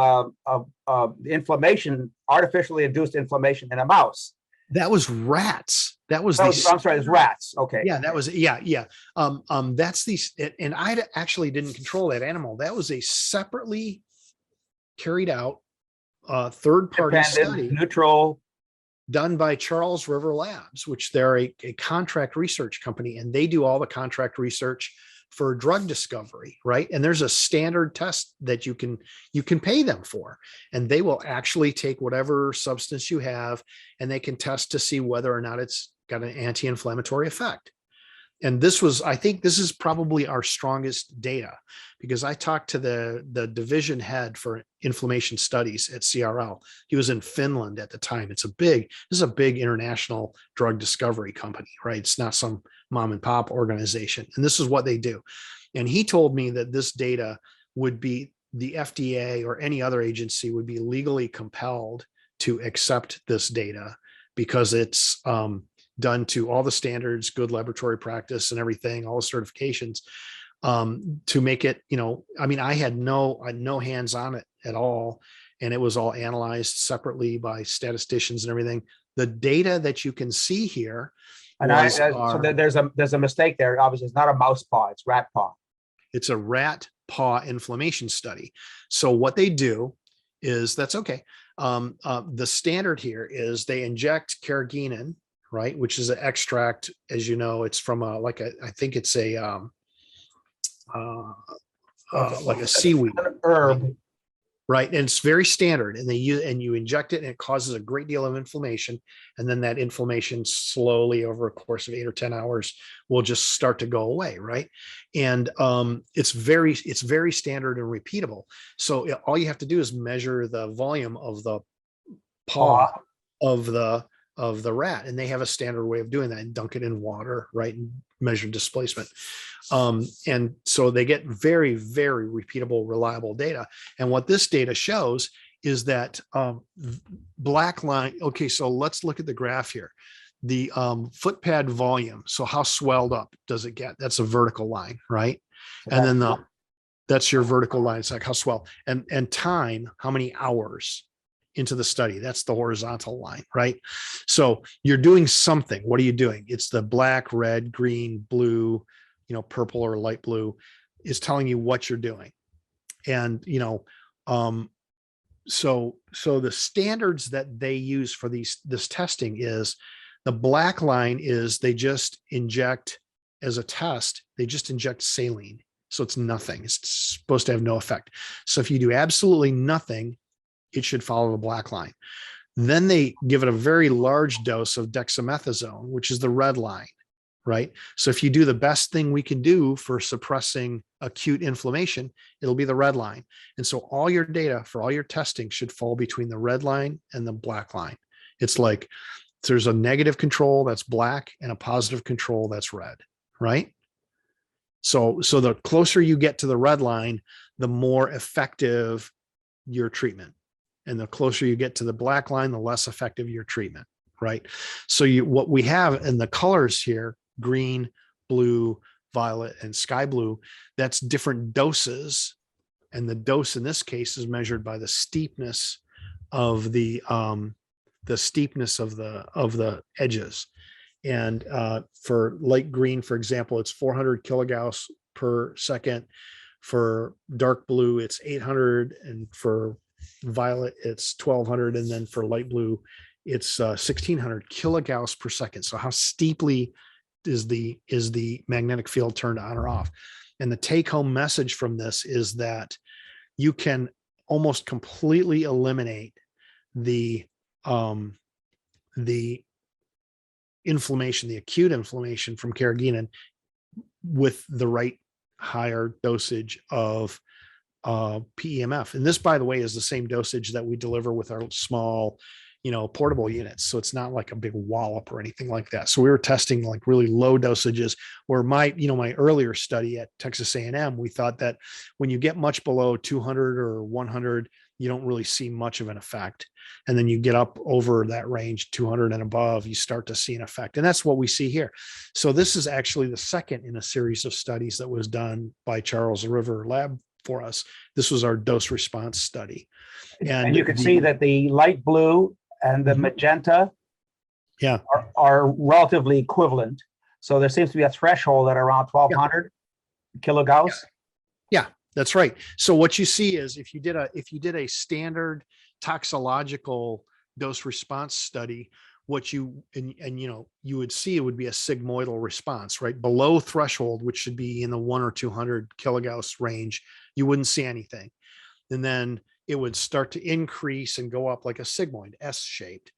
inflammation, artificially induced inflammation in a mouse. That was rats. I'm sorry, it's rats. Okay. Yeah, that was, yeah. That's and I actually didn't control that animal. That was a separately carried out third-party study, neutral, done by Charles River Labs, which they're a contract research company, and they do all the contract research for drug discovery, right? And there's a standard test that you can pay them for, and they will actually take whatever substance you have, and they can test to see whether or not it's got an anti-inflammatory effect. And I think this is probably our strongest data, because I talked to the division head for inflammation studies at CRL. He was in Finland at the time. This is a big international drug discovery company, right? It's not some mom and pop organization. And this is what they do. And he told me that this data would be, the FDA or any other agency would be legally compelled to accept this data because it's done to all the standards, good laboratory practice and everything, all the certifications, to make it, I had no hands on it at all. And it was all analyzed separately by statisticians and everything. The data that you can see here. And so there's a mistake there. Obviously, it's not a mouse paw, it's rat paw. It's a rat paw inflammation study. So what they do is, that's okay. The standard here is they inject carrageenan, right, which is an extract, as you know, it's from I think it's a like a seaweed, an herb. Right. And it's very standard. And you inject it and it causes a great deal of inflammation. And then that inflammation slowly over a course of 8 or 10 hours will just start to go away. Right. And it's very standard and repeatable. So all you have to do is measure the volume of the paw of the rat, and they have a standard way of doing that, and dunk it in water, right, and measure displacement. And so they get very, very repeatable, reliable data. And what this data shows is that black line. Okay, so let's look at the graph here. The foot pad volume. So how swelled up does it get? That's a vertical line, right? And then that's your vertical line. It's like how swell, and time, how many hours into the study. That's the horizontal line, right? So you're doing something. What are you doing? It's the black, red, green, blue, purple or light blue is telling you what you're doing. And, so the standards that they use for this testing is the black line is they just inject as a test, they just inject saline. So it's nothing. It's supposed to have no effect. So if you do absolutely nothing, it should follow the black line. Then they give it a very large dose of dexamethasone, which is the red line, right? So if you do the best thing we can do for suppressing acute inflammation, it'll be the red line. And so all your data for all your testing should fall between the red line and the black line. It's like there's a negative control that's black and a positive control that's red, right? So the closer you get to the red line, the more effective your treatment. And the closer you get to the black line, the less effective your treatment, right? So what we have in the colors here, green, blue, violet, and sky blue, that's different doses. And the dose in this case is measured by the steepness of the edges. And for light green, for example, it's 400 kilogauss per second. For dark blue, it's 800, and for violet, it's 1200, and then for light blue, it's 1600 kilogauss per second. So how steeply is the magnetic field turned on or off? And the take-home message from this is that you can almost completely eliminate the inflammation, the acute inflammation from carrageenan with the right higher dosage of PEMF. And this, by the way, is the same dosage that we deliver with our small, portable units. So it's not like a big wallop or anything like that. So we were testing like really low dosages, where my earlier study at Texas A&M, we thought that when you get much below 200 or 100, you don't really see much of an effect. And then you get up over that range, 200 and above, you start to see an effect. And that's what we see here. So this is actually the second in a series of studies that was done by Charles River Lab for us. This was our dose response study. And you can see that the light blue and the magenta are relatively equivalent. So there seems to be a threshold at around 1200 kilogauss. Yeah, that's right. So what you see is if you did a standard toxicological dose response study, what you would see, it would be a sigmoidal response, right? Below threshold, which should be in the 100 or 200 kilogauss range, you wouldn't see anything. And then it would start to increase and go up like a sigmoid, S-shaped,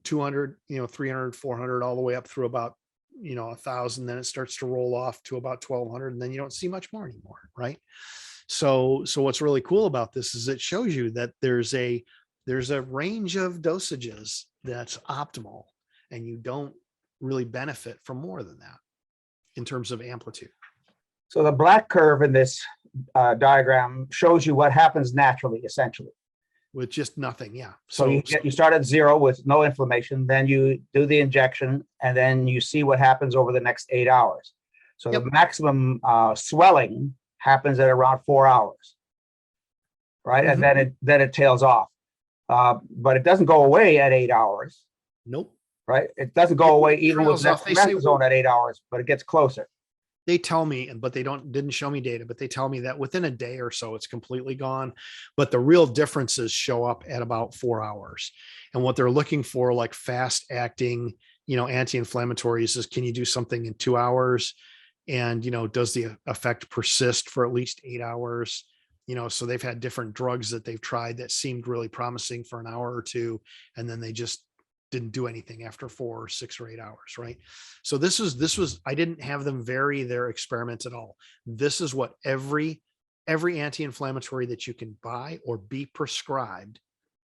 200, 300, 400, all the way up through about, 1,000. Then it starts to roll off to about 1,200, and then you don't see much more anymore, right? So what's really cool about this is it shows you that there's a range of dosages that's optimal, and you don't really benefit from more than that in terms of amplitude. So the black curve in this diagram shows you what happens naturally, essentially. With just nothing, yeah. So you start at 0 with no inflammation, then you do the injection, and then you see what happens over the next 8 hours. So the maximum swelling happens at around 4 hours, right? And then it tails off. But it doesn't go away at 8 hours. Nope. Right? It doesn't go away even with dexamethasone at 8 hours, but it gets closer. They tell me, but they didn't show me data, but they tell me that within a day or so, it's completely gone. But the real differences show up at about 4 hours. And what they're looking for, like fast acting, anti-inflammatories, is can you do something in 2 hours? And, does the effect persist for at least 8 hours? So they've had different drugs that they've tried that seemed really promising for an hour or two, and then they just didn't do anything after 4 or 6 or 8 hours, right? So this was, I didn't have them vary their experiments at all. This is what every anti-inflammatory that you can buy or be prescribed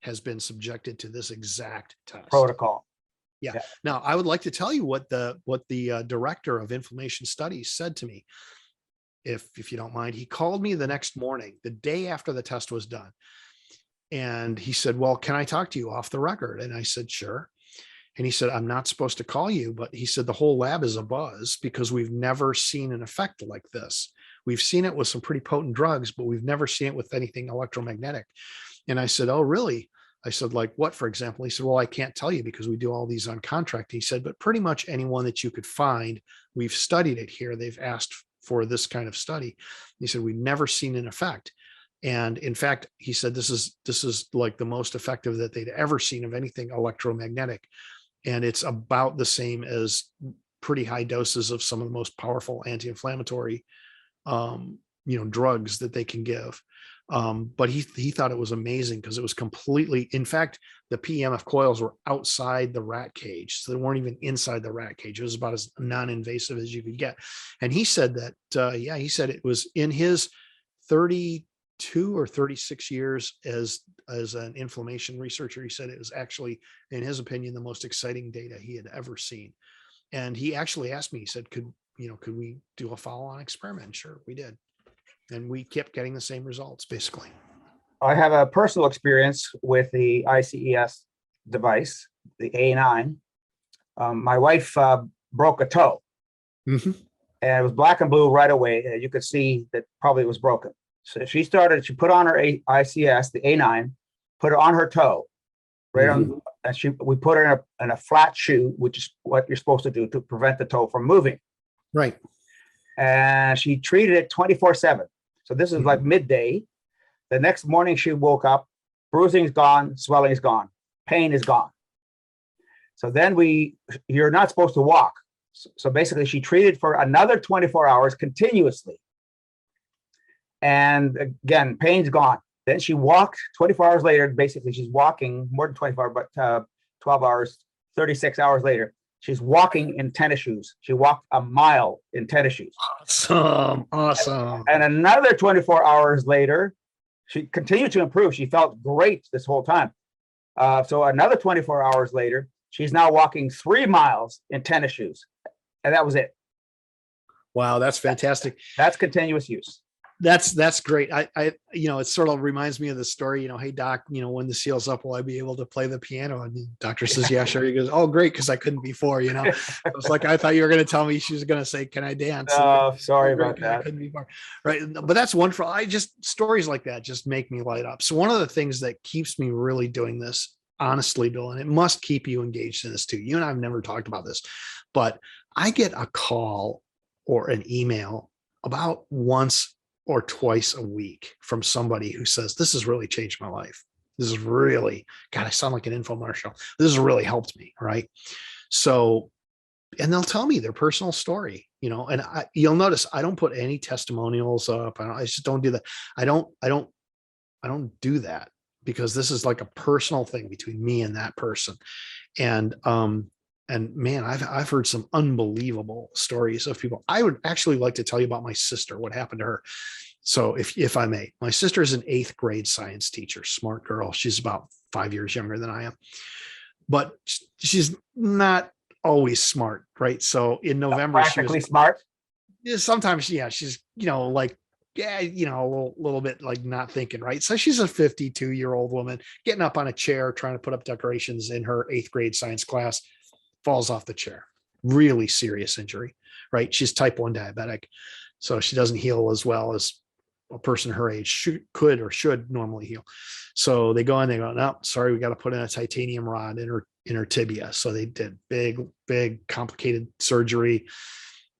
has been subjected to this exact test. Protocol. Yeah. Yeah. Now, I would like to tell you what the director of inflammation studies said to me. If you don't mind, he called me the next morning, the day after the test was done. And he said, well, can I talk to you off the record? And I said, sure. And he said, I'm not supposed to call you, but he said, the whole lab is abuzz because we've never seen an effect like this. We've seen it with some pretty potent drugs, but we've never seen it with anything electromagnetic. And I said, oh, really? I said, like what, for example? He said, well, I can't tell you because we do all these on contract. He said, but pretty much anyone that you could find, we've studied it here. They've asked for this kind of study. He said, we've never seen an effect. And in fact, he said, this is like the most effective that they'd ever seen of anything electromagnetic. And it's about the same as pretty high doses of some of the most powerful anti-inflammatory, drugs that they can give. But he thought it was amazing because it was completely, in fact, the PEMF coils were outside the rat cage. So they weren't even inside the rat cage. It was about as non-invasive as you could get. And he said that, he said it was in his 32 or 36 years as an inflammation researcher. He said it was actually, in his opinion, the most exciting data he had ever seen. And he actually asked me, he said, could we do a follow-on experiment? Sure, we did. And we kept getting the same results, basically. I have a personal experience with the ICES device, the A9. My wife broke a toe, and it was black and blue right away. You could see that probably it was broken. So she put on her ICS, the A9, put it on her toe, right on, and we put her in a flat shoe, which is what you're supposed to do to prevent the toe from moving. Right. And she treated it 24/7. So this is like midday. The next morning she woke up, bruising is gone, swelling is gone, pain is gone. So then you're not supposed to walk. So basically she treated for another 24 hours continuously. And again, pain's gone. Then she walked 24 hours later. Basically she's walking more than 24, but 12 hours, 36 hours later, she's walking in tennis shoes. She walked a mile in tennis shoes. Awesome. And another 24 hours later, she continued to improve. She felt great this whole time. So another 24 hours later, she's now walking 3 miles in tennis shoes. And that was it. Wow, that's fantastic. That's continuous use. That's great. I it sort of reminds me of the story, hey doc, when the seal's up, will I be able to play the piano? And the doctor says, yeah, sure. He goes, oh, great. Cause I couldn't before, I was like, I thought you were going to tell me she was going to say, can I dance? Oh, sorry about that. I couldn't before. Right. But that's wonderful. Stories like that just make me light up. So one of the things that keeps me really doing this, honestly, Bill, and it must keep you engaged in this too. You and I have never talked about this, but I get a call or an email about once or twice a week from somebody who says, this has really changed my life. This is really, God, I sound like an infomercial. This has really helped me. Right. So, and they'll tell me their personal story, and you'll notice I don't put any testimonials up. I just don't do that. I don't do that because this is like a personal thing between me and that person. And man, I've heard some unbelievable stories of people. I would actually like to tell you about my sister, what happened to her. So if I may, my sister is an 8th grade science teacher, smart girl. She's about 5 years younger than I am, but she's not always smart, right? So in November, practically smart. Sometimes, yeah, she's, a little bit like not thinking, right? So she's a 52-year-old woman getting up on a chair, trying to put up decorations in her 8th grade science class, falls off the chair, really serious injury, right? She's type 1 diabetic. So she doesn't heal as well as a person her age could or should normally heal. So they go in, they go, no, sorry, we got to put in a titanium rod in her tibia. So they did big, complicated surgery.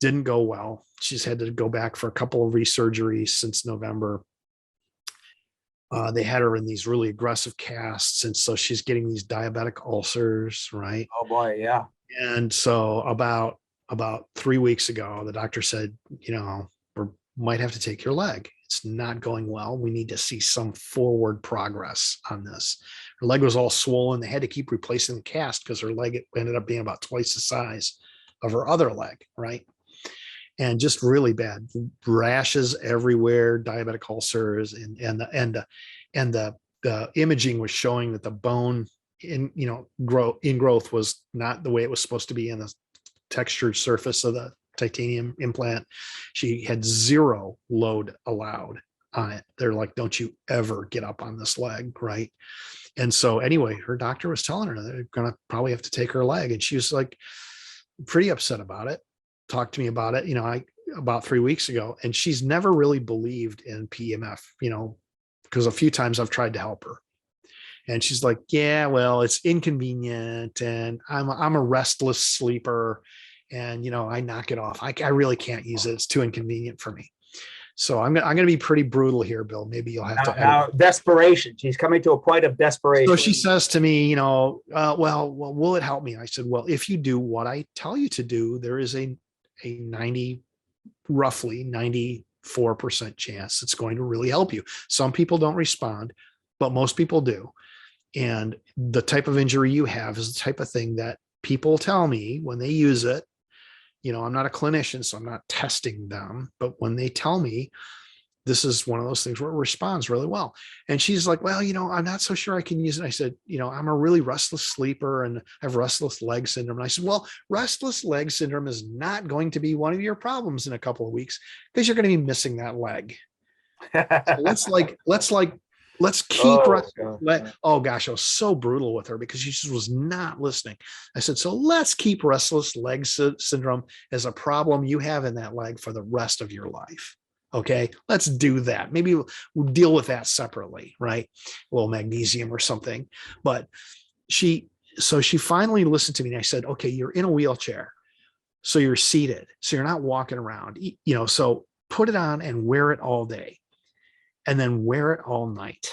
Didn't go well. She's had to go back for a couple of resurgeries since November. They had her in these really aggressive casts. And so she's getting these diabetic ulcers, right? Oh boy. Yeah. And so about 3 weeks ago, the doctor said, we might have to take your leg. It's not going well. We need to see some forward progress on this. Her leg was all swollen. They had to keep replacing the cast because her leg ended up being about twice the size of her other leg, right? And just really bad rashes everywhere, diabetic ulcers, and the imaging was showing that the bone growth was not the way it was supposed to be in the textured surface of the titanium implant. She had 0 load allowed on it. They're like, don't you ever get up on this leg, right? And so anyway, her doctor was telling her they're gonna probably have to take her leg, and she was like pretty upset about it. Talked to me about it, about 3 weeks ago, and she's never really believed in PEMF, because a few times I've tried to help her. And she's like, yeah, well, it's inconvenient, and I'm a restless sleeper, and I knock it off. I really can't use it. It's too inconvenient for me. So I'm going to be pretty brutal here, Bill. Maybe you'll have to. Now, desperation. She's coming to a point of desperation. So she says to me, well, will it help me? I said, well, if you do what I tell you to do, there is a roughly 94% chance it's going to really help you. Some people don't respond, but most people do. And the type of injury you have is the type of thing that people tell me when they use it. I'm not a clinician, so I'm not testing them, but when they tell me, this is one of those things where it responds really well. And she's like, well, I'm not so sure I can use it. I said, I'm a really restless sleeper and I have restless leg syndrome. And I said, well, restless leg syndrome is not going to be one of your problems in a couple of weeks because you're going to be missing that leg. So let's keep oh gosh, I was so brutal with her because she just was not listening. I said, so let's keep restless leg syndrome as a problem you have in that leg for the rest of your life. Okay, let's do that. Maybe we'll deal with that separately, right? A little magnesium or something. But she finally listened to me, and I said, okay, you're in a wheelchair, so you're seated, so you're not walking around, so put it on and wear it all day. And then wear it all night.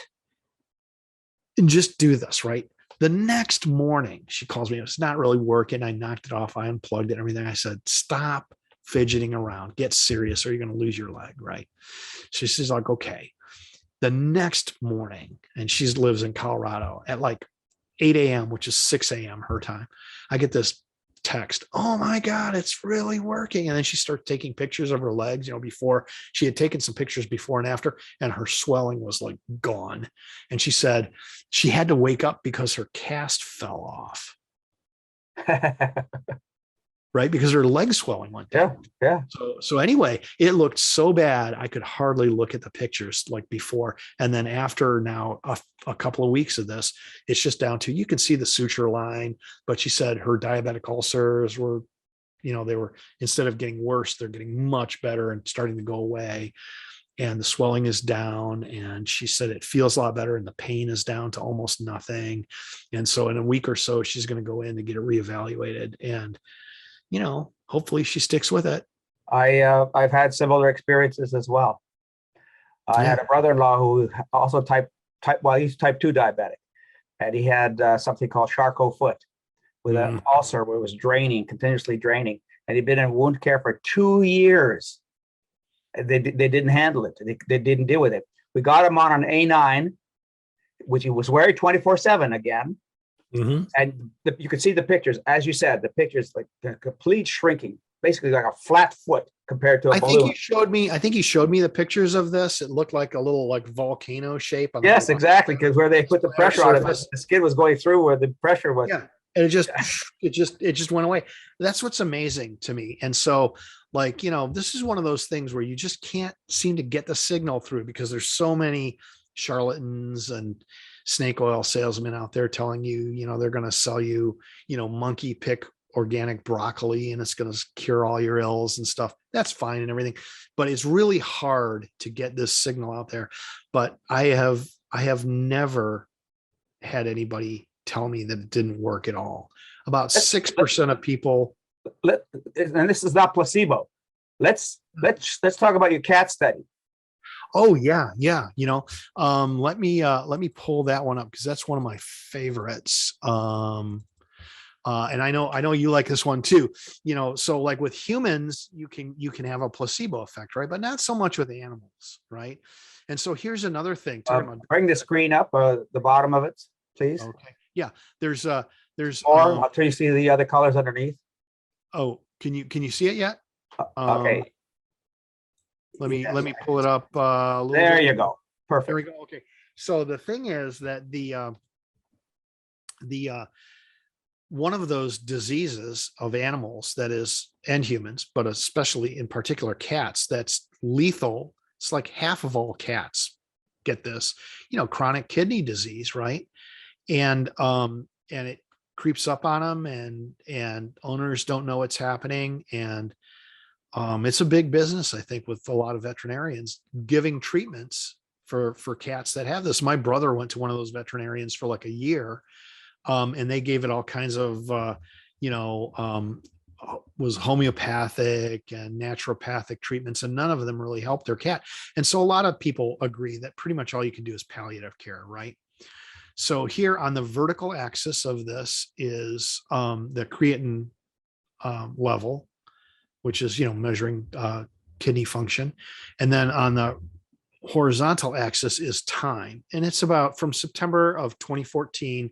And just do this, right? The next morning, she calls me. It's not really working. I knocked it off. I unplugged it and everything. I said, stop fidgeting around. Get serious or you're going to lose your leg, right? She's like, okay. The next morning, and she lives in Colorado, at like 8 a.m., which is 6 a.m. her time, I get this text, oh my God, it's really working. And then she started taking pictures of her legs, before she had taken some pictures before and after, and her swelling was like gone. And she said she had to wake up because her cast fell off. Right? Because her leg swelling went down. Yeah. So anyway, it looked so bad. I could hardly look at the pictures like before. And then after now a couple of weeks of this, it's just down to, you can see the suture line, but she said her diabetic ulcers were, they were, instead of getting worse, they're getting much better and starting to go away. And the swelling is down. And she said it feels a lot better and the pain is down to almost nothing. And so in a week or so, she's going to go in to get it reevaluated. And hopefully she sticks with it. I've had similar experiences as well. I had a brother-in-law who also he's type 2 diabetic, and he had something called Charcot foot with an ulcer where it was continuously draining, and he'd been in wound care for 2 years. They didn't handle it. They didn't deal with it. We got him on an A9, which he was wearing 24/7 again. Mm-hmm. And you can see the pictures, as you said, the pictures like the complete shrinking, basically like a flat foot compared to a balloon. I think you showed me the pictures of this. It looked like a little like volcano shape. Yes, exactly, because where they put the pressure on it, the skin was going through where the pressure was. Yeah, and it just went away. That's what's amazing to me. And so, this is one of those things where you just can't seem to get the signal through because there's so many charlatans and snake oil salesmen out there telling you, they're going to sell you, monkey pick organic broccoli and it's going to cure all your ills and stuff. That's fine and everything, but it's really hard to get this signal out there. But I have never had anybody tell me that it didn't work at all. About 6% of people. And this is not placebo. Let's talk about your cat study. Oh yeah. Let me pull that one up because that's one of my favorites. And I know you like this one too. So like with humans, you can have a placebo effect, right? But not so much with animals, right? And so here's another thing. Bring the screen up, the bottom of it, please. Okay. Yeah. There's Or until you see the other colors underneath. Oh, can you see it yet? Okay. Let me pull it up. There you go. Perfect. There we go. Okay. So the thing is that the one of those diseases of animals that is, and humans, but especially in particular cats, that's lethal. It's like half of all cats get this, chronic kidney disease, right? And it creeps up on them, and owners don't know what's happening. And it's a big business, I think, with a lot of veterinarians giving treatments for cats that have this. My brother went to one of those veterinarians for like a year, and they gave it all kinds of, was homeopathic and naturopathic treatments, and none of them really helped their cat. And so a lot of people agree that pretty much all you can do is palliative care, right? So here on the vertical axis of this is the creatine level, which is, measuring kidney function. And then on the horizontal axis is time. And it's about from September of 2014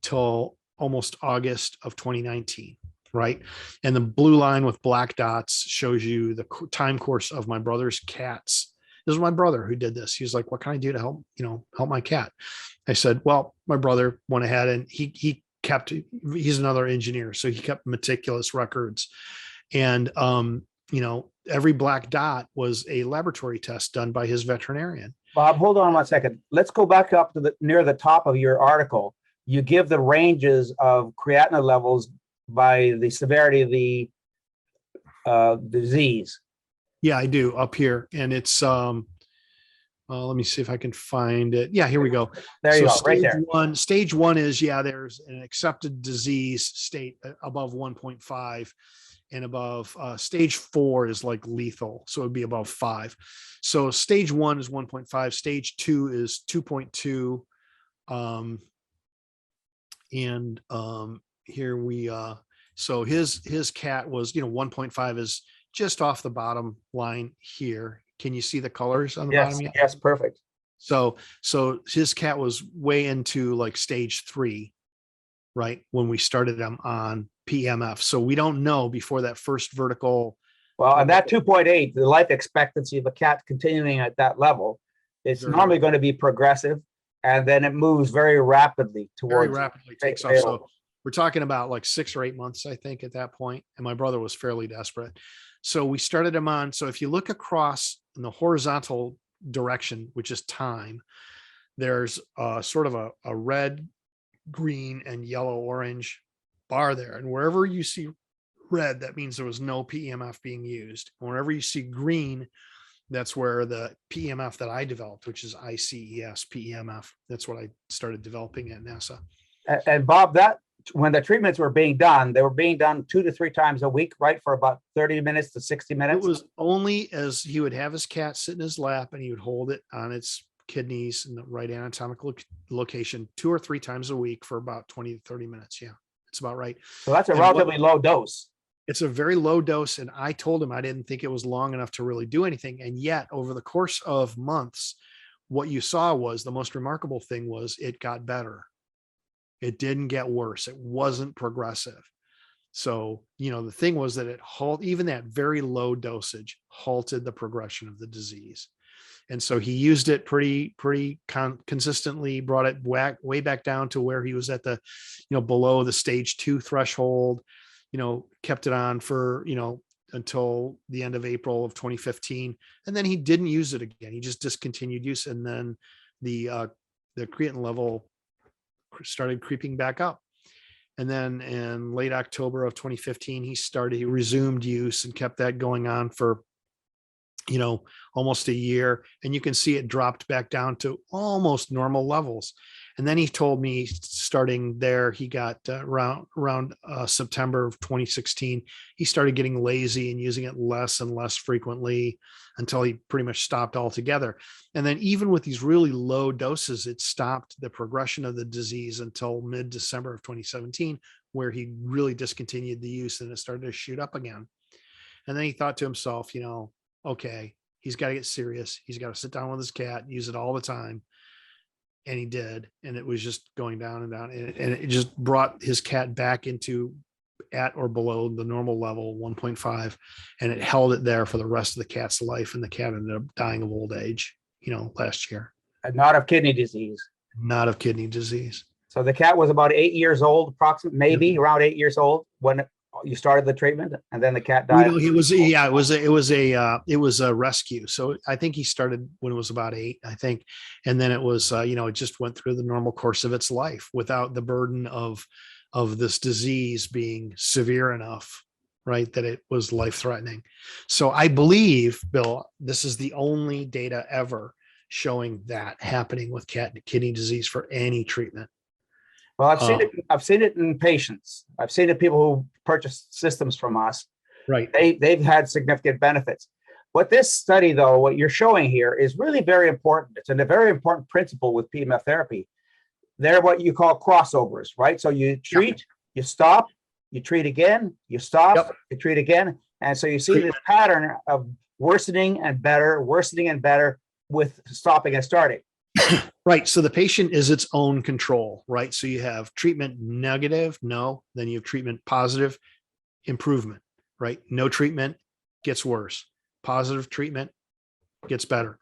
till almost August of 2019, right? And the blue line with black dots shows you the time course of my brother's cats. This is my brother who did this. He's like, what can I do to help my cat? I said, well, my brother went ahead and he's another engineer. So he kept meticulous records. And, every black dot was a laboratory test done by his veterinarian. Bob, hold on 1 second. Let's go back up to near the top of your article. You give the ranges of creatinine levels by the severity of the disease. Yeah, I do up here. And it's, let me see if I can find it. Yeah, here we go. There you go, right there. Stage one is, there's an accepted disease state above 1.5. And above stage 4 is like lethal. So it'd be above 5. So stage 1 is 1.5. Stage 2 is 2.2. Here we, so his cat was, 1.5 is just off the bottom line here. Can you see the colors on the bottom? Yes, perfect. So his cat was way into like stage 3, right? When we started him on PEMF. So we don't know before that first vertical. Well, and that 2.8, the life expectancy of a cat continuing at that level, it's normally going to be progressive, and then it moves very rapidly towards. Very rapidly takes off. So we're talking about like 6 or 8 months, I think, at that point. And my brother was fairly desperate. So we started him on. So if you look across in the horizontal direction, which is time, there's sort of a red, green, and yellow, orange bar there. And wherever you see red, that means there was no PEMF being used. And wherever you see green, that's where the PEMF that I developed, which is ICES PEMF. That's what I started developing at NASA. And Bob, that when the treatments were being done, they were being done 2 to 3 times a week, right? For about 30 minutes to 60 minutes. It was only as he would have his cat sit in his lap and he would hold it on its kidneys in the right anatomical location 2 or 3 times a week for about 20 to 30 minutes. Yeah. It's about right. So that's a relatively low dose. It's a very low dose. And I told him I didn't think it was long enough to really do anything. And yet over the course of months, what you saw was the most remarkable thing was it got better. It didn't get worse. It wasn't progressive. So, the thing was that even that very low dosage halted the progression of the disease. And so he used it pretty consistently, brought it way back down to where he was at the, below the stage 2 threshold, kept it on for, until the end of April of 2015. And then he didn't use it again. He just discontinued use. And then the creatine level started creeping back up. And then in late October of 2015, he resumed use and kept that going on for almost a year. And you can see it dropped back down to almost normal levels. And then he told me starting there, he got around September of 2016, he started getting lazy and using it less and less frequently until he pretty much stopped altogether. And then even with these really low doses, it stopped the progression of the disease until mid-December of 2017, where he really discontinued the use and it started to shoot up again. And then he thought to himself, okay, he's got to get serious. He's got to sit down with his cat, use it all the time. And he did. And it was just going down and down. And it just brought his cat back into at or below the normal level, 1.5. And it held it there for the rest of the cat's life. And the cat ended up dying of old age, last year. And not of kidney disease. Not of kidney disease. So the cat was about 8 years old, approximately, maybe around 8 years old when you started the treatment, and then the cat died. It was a rescue. So I think he started when it was about 8, I think. And then it was, it just went through the normal course of its life without the burden of this disease being severe enough, right, that it was life-threatening. So I believe, Bill, this is the only data ever showing that happening with cat kidney disease for any treatment. Well, I've seen it in patients. I've seen it in people who purchase systems from us. Right. They've had significant benefits. What this study, though, what you're showing here is really very important. It's a very important principle with PEMF therapy. They're what you call crossovers, right? So you treat, you stop, you treat again, you stop, you treat again. And so you see this pattern of worsening and better with stopping and starting. Right. So the patient is its own control, right? So you have treatment negative, no, then you have treatment positive, improvement, right? No treatment gets worse. Positive treatment gets better.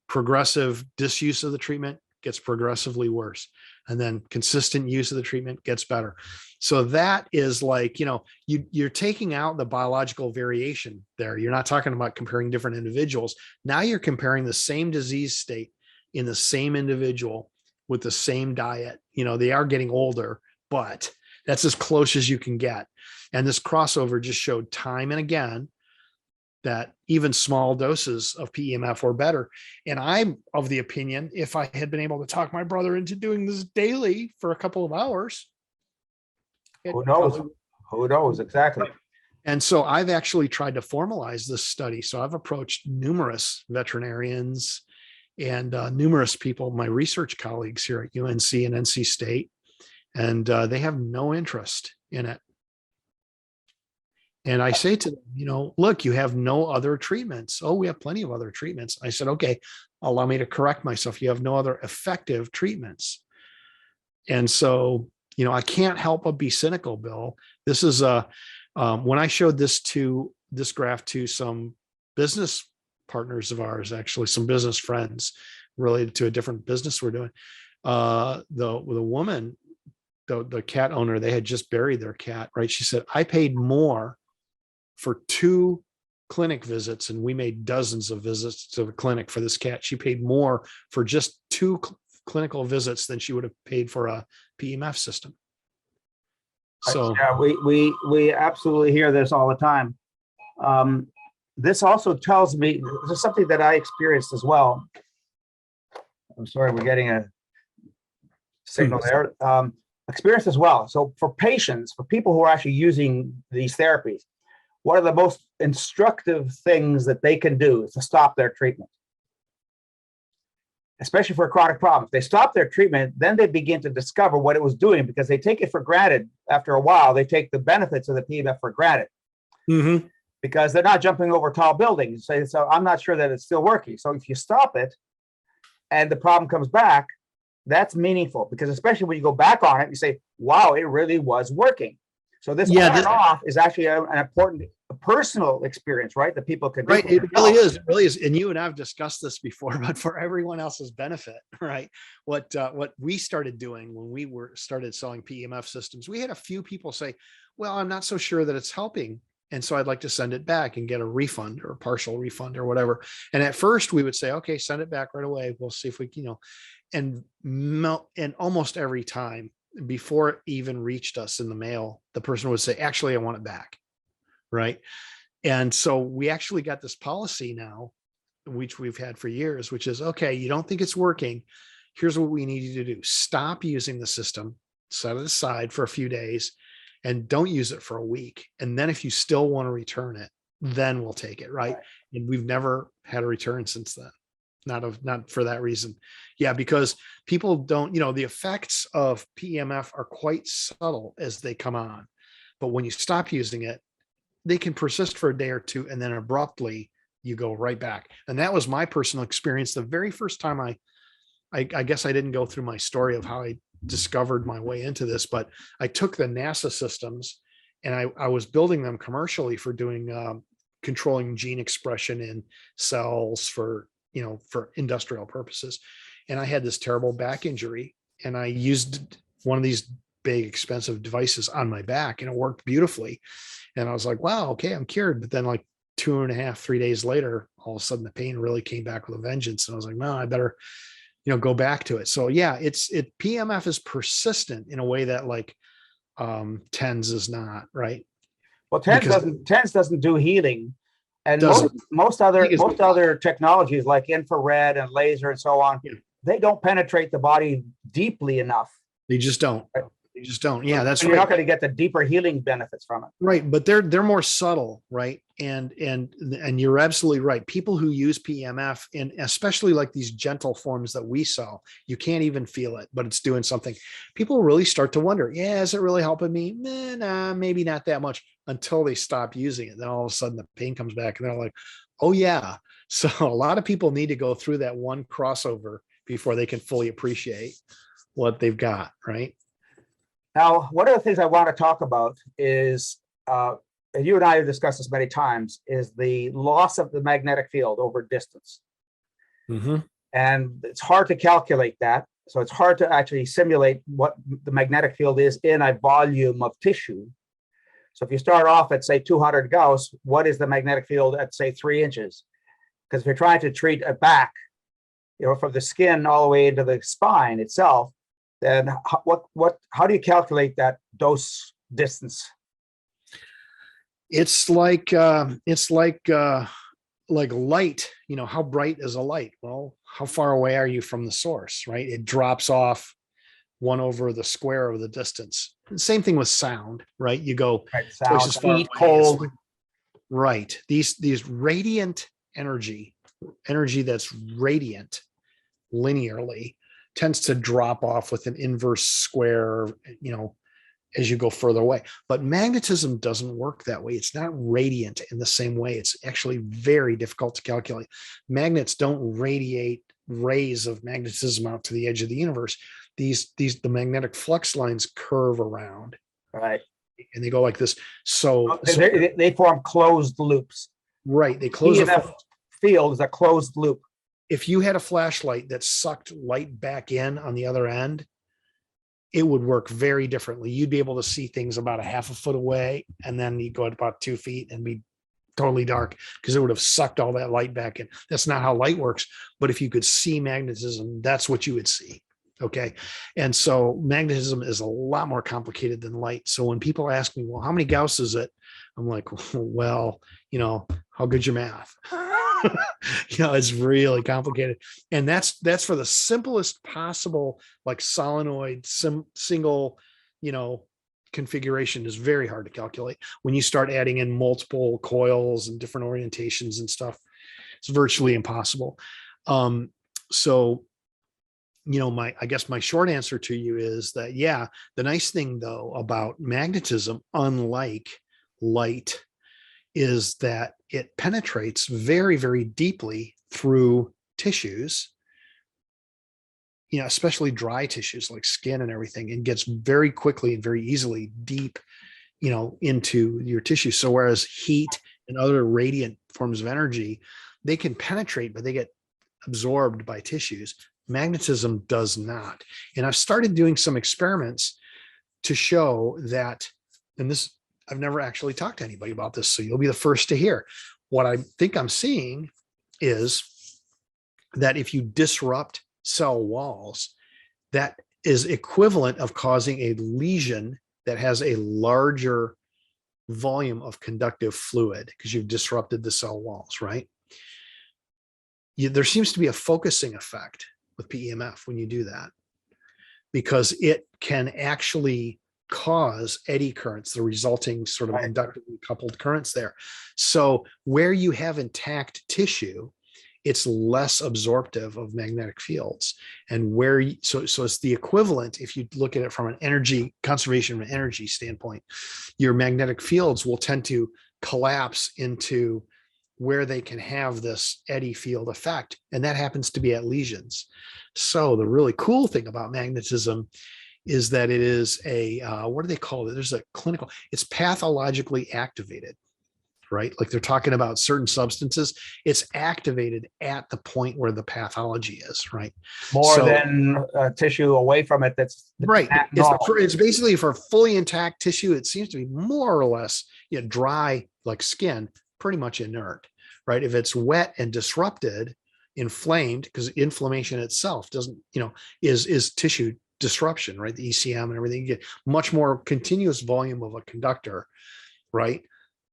Progressive disuse of the treatment gets progressively worse. And then consistent use of the treatment gets better. So that is like, you're taking out the biological variation there. You're not talking about comparing different individuals. Now you're comparing the same disease state in the same individual with the same diet. They are getting older, but that's as close as you can get. And this crossover just showed time and again that even small doses of PEMF were better. And I'm of the opinion, if I had been able to talk my brother into doing this daily for a couple of hours, who knows? Who knows? Exactly. And so I've actually tried to formalize this study. So I've approached numerous veterinarians and numerous people, my research colleagues here at UNC and NC State, and they have no interest in it. And I say to them, look, you have no other treatments. Oh, we have plenty of other treatments. I said, okay, allow me to correct myself. You have no other effective treatments. And so, I can't help but be cynical, Bill. This is when I showed this graph to some business partners of ours, actually some business friends related to a different business we're doing. The woman, the cat owner, they had just buried their cat, right? She said, I paid more for 2 clinic visits, and we made dozens of visits to the clinic for this cat. She paid more for just 2 clinical visits than she would have paid for a PEMF system. So yeah, we absolutely hear this all the time. This also tells me, this is something that I experienced as well. I'm sorry, we're getting a signal there. Experienced as well. So for patients, for people who are actually using these therapies, one of the most instructive things that they can do is to stop their treatment, especially for a chronic problem. If they stop their treatment, then they begin to discover what it was doing, because they take it for granted. After a while, they take the benefits of the PEMF for granted. Mm-hmm. Because they're not jumping over tall buildings. So I'm not sure that it's still working. So if you stop it and the problem comes back, that's meaningful, because especially when you go back on it, you say, wow, it really was working. So this off is actually an important personal experience, right? That people can do. Right. It really is. It really is. And you and I have discussed this before, but for everyone else's benefit, right? What we started doing when we started selling PEMF systems, we had a few people say, well, I'm not so sure that it's helping. And so I'd like to send it back and get a refund or a partial refund or whatever. And at first we would say, okay, send it back right away. We'll see if we can, and almost every time before it even reached us in the mail, the person would say, actually, I want it back. Right. And so we actually got this policy now, which we've had for years, which is, okay, you don't think it's working. here's what we need you to do. Stop using the system, set it aside for a few days, and don't use it for a week. And then if you still want to return it, then we'll take it, right? And we've never had a return since then. Not for that reason. Yeah, because people don't, the effects of PEMF are quite subtle as they come on. But when you stop using it, they can persist for a day or two, and then abruptly you go right back. And that was my personal experience. The very first time I guess I didn't go through my story of how I discovered my way into this, but I took the NASA systems and I was building them commercially for doing controlling gene expression in cells for industrial purposes. And I had this terrible back injury, and I used one of these big expensive devices on my back, and it worked beautifully. And I was like, wow, okay, I'm cured. But then like 2.5, 3 days later, all of a sudden the pain really came back with a vengeance. And I was like, no, I better, go back to it. So yeah, PMF is persistent in a way that like TENS is not, right? Well, TENS doesn't do healing. And most other technologies like infrared and laser and so on, they don't penetrate the body deeply enough. They just don't. They just don't. Yeah, that's right. You're not going to get the deeper healing benefits from it. Right, but they're more subtle, right? And you're absolutely right. People who use PEMF, and especially like these gentle forms that we saw, you can't even feel it, but it's doing something. People really start to wonder, yeah, is it really helping me? Nah, maybe not that much, until they stop using it. Then all of a sudden the pain comes back and they're like, oh yeah. So a lot of people need to go through that one crossover before they can fully appreciate what they've got, right? Now, one of the things I want to talk about is, and you and I have discussed this many times, is the loss of the magnetic field over distance. Mm-hmm. And it's hard to calculate that. So it's hard to actually simulate what the magnetic field is in a volume of tissue. So if you start off at, say, 200 Gauss, what is the magnetic field at, say, 3 inches? Because if you're trying to treat a back, from the skin all the way into the spine itself, then how do you calculate that dose distance? It's like light. How bright is a light? Well, how far away are you from the source, right? It drops off 1 over the square of the distance. Same thing with sound, right? You go sound, heat, cold. Right. These radiant energy that's radiant linearly tends to drop off with an inverse square, as you go further away. But magnetism doesn't work that way. It's not radiant in the same way. It's actually very difficult to calculate. Magnets don't radiate rays of magnetism out to the edge of the universe. The magnetic flux lines curve around. Right. And they go like this. So they form closed loops. Right. They close. PEMF field is a closed loop. If you had a flashlight that sucked light back in on the other end, it would work very differently. You'd be able to see things about a half a foot away, and then you go at about 2 feet and be totally dark because it would have sucked all that light back in. That's not how light works. But if you could see magnetism, that's what you would see. Okay. And so magnetism is a lot more complicated than light. So when people ask me, well, how many Gauss is it? I'm like, well, how good's your math? It's really complicated. And that's for the simplest possible, like solenoid single, configuration is very hard to calculate. When you start adding in multiple coils and different orientations and stuff, it's virtually impossible. So I guess my short answer to you is that, yeah, the nice thing though about magnetism, unlike light, is that it penetrates very, very deeply through tissues, especially dry tissues like skin and everything, and gets very quickly and very easily deep, into your tissue. So whereas heat and other radiant forms of energy, they can penetrate, but they get absorbed by tissues. Magnetism does not. And I've started doing some experiments to show that, and this, I've never actually talked to anybody about this, so you'll be the first to hear. What I think I'm seeing is that if you disrupt cell walls, that is equivalent of causing a lesion that has a larger volume of conductive fluid because you've disrupted the cell walls, right? There seems to be a focusing effect with PEMF when you do that, because it can actually cause eddy currents, the resulting sort of Right. inductively coupled currents there. So where you have intact tissue, it's less absorptive of magnetic fields. And where so it's the equivalent, if you look at it from an energy conservation and energy standpoint, your magnetic fields will tend to collapse into where they can have this eddy field effect, and that happens to be at lesions. So the really cool thing about magnetism is that it is a what do they call it? There's a clinical, it's pathologically activated, right? Like they're talking about certain substances, it's activated at the point where the pathology is, right? More So, than tissue away from it that's right. not normal. It's basically for fully intact tissue. It seems to be more or less, you know, dry like skin, pretty much inert, right? If it's wet and disrupted, inflamed, because inflammation itself doesn't, you know, is tissue disruption, right? The ECM and everything, you get much more continuous volume of a conductor, right?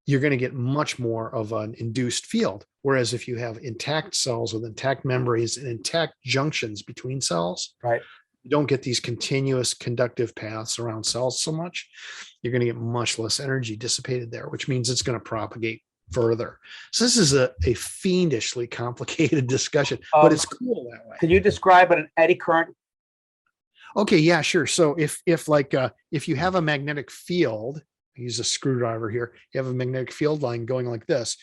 You're going to get much more of an induced field. Whereas if you have intact cells with intact membranes and intact junctions between cells, Right. you don't get these continuous conductive paths around cells so much. You're going to get much less energy dissipated there, which means it's going to propagate further. So this is a fiendishly complicated discussion, but it's cool that way. Can you describe an eddy current? Okay, yeah, sure. So if you have a magnetic field, I use a screwdriver here, you have a magnetic field line going like this,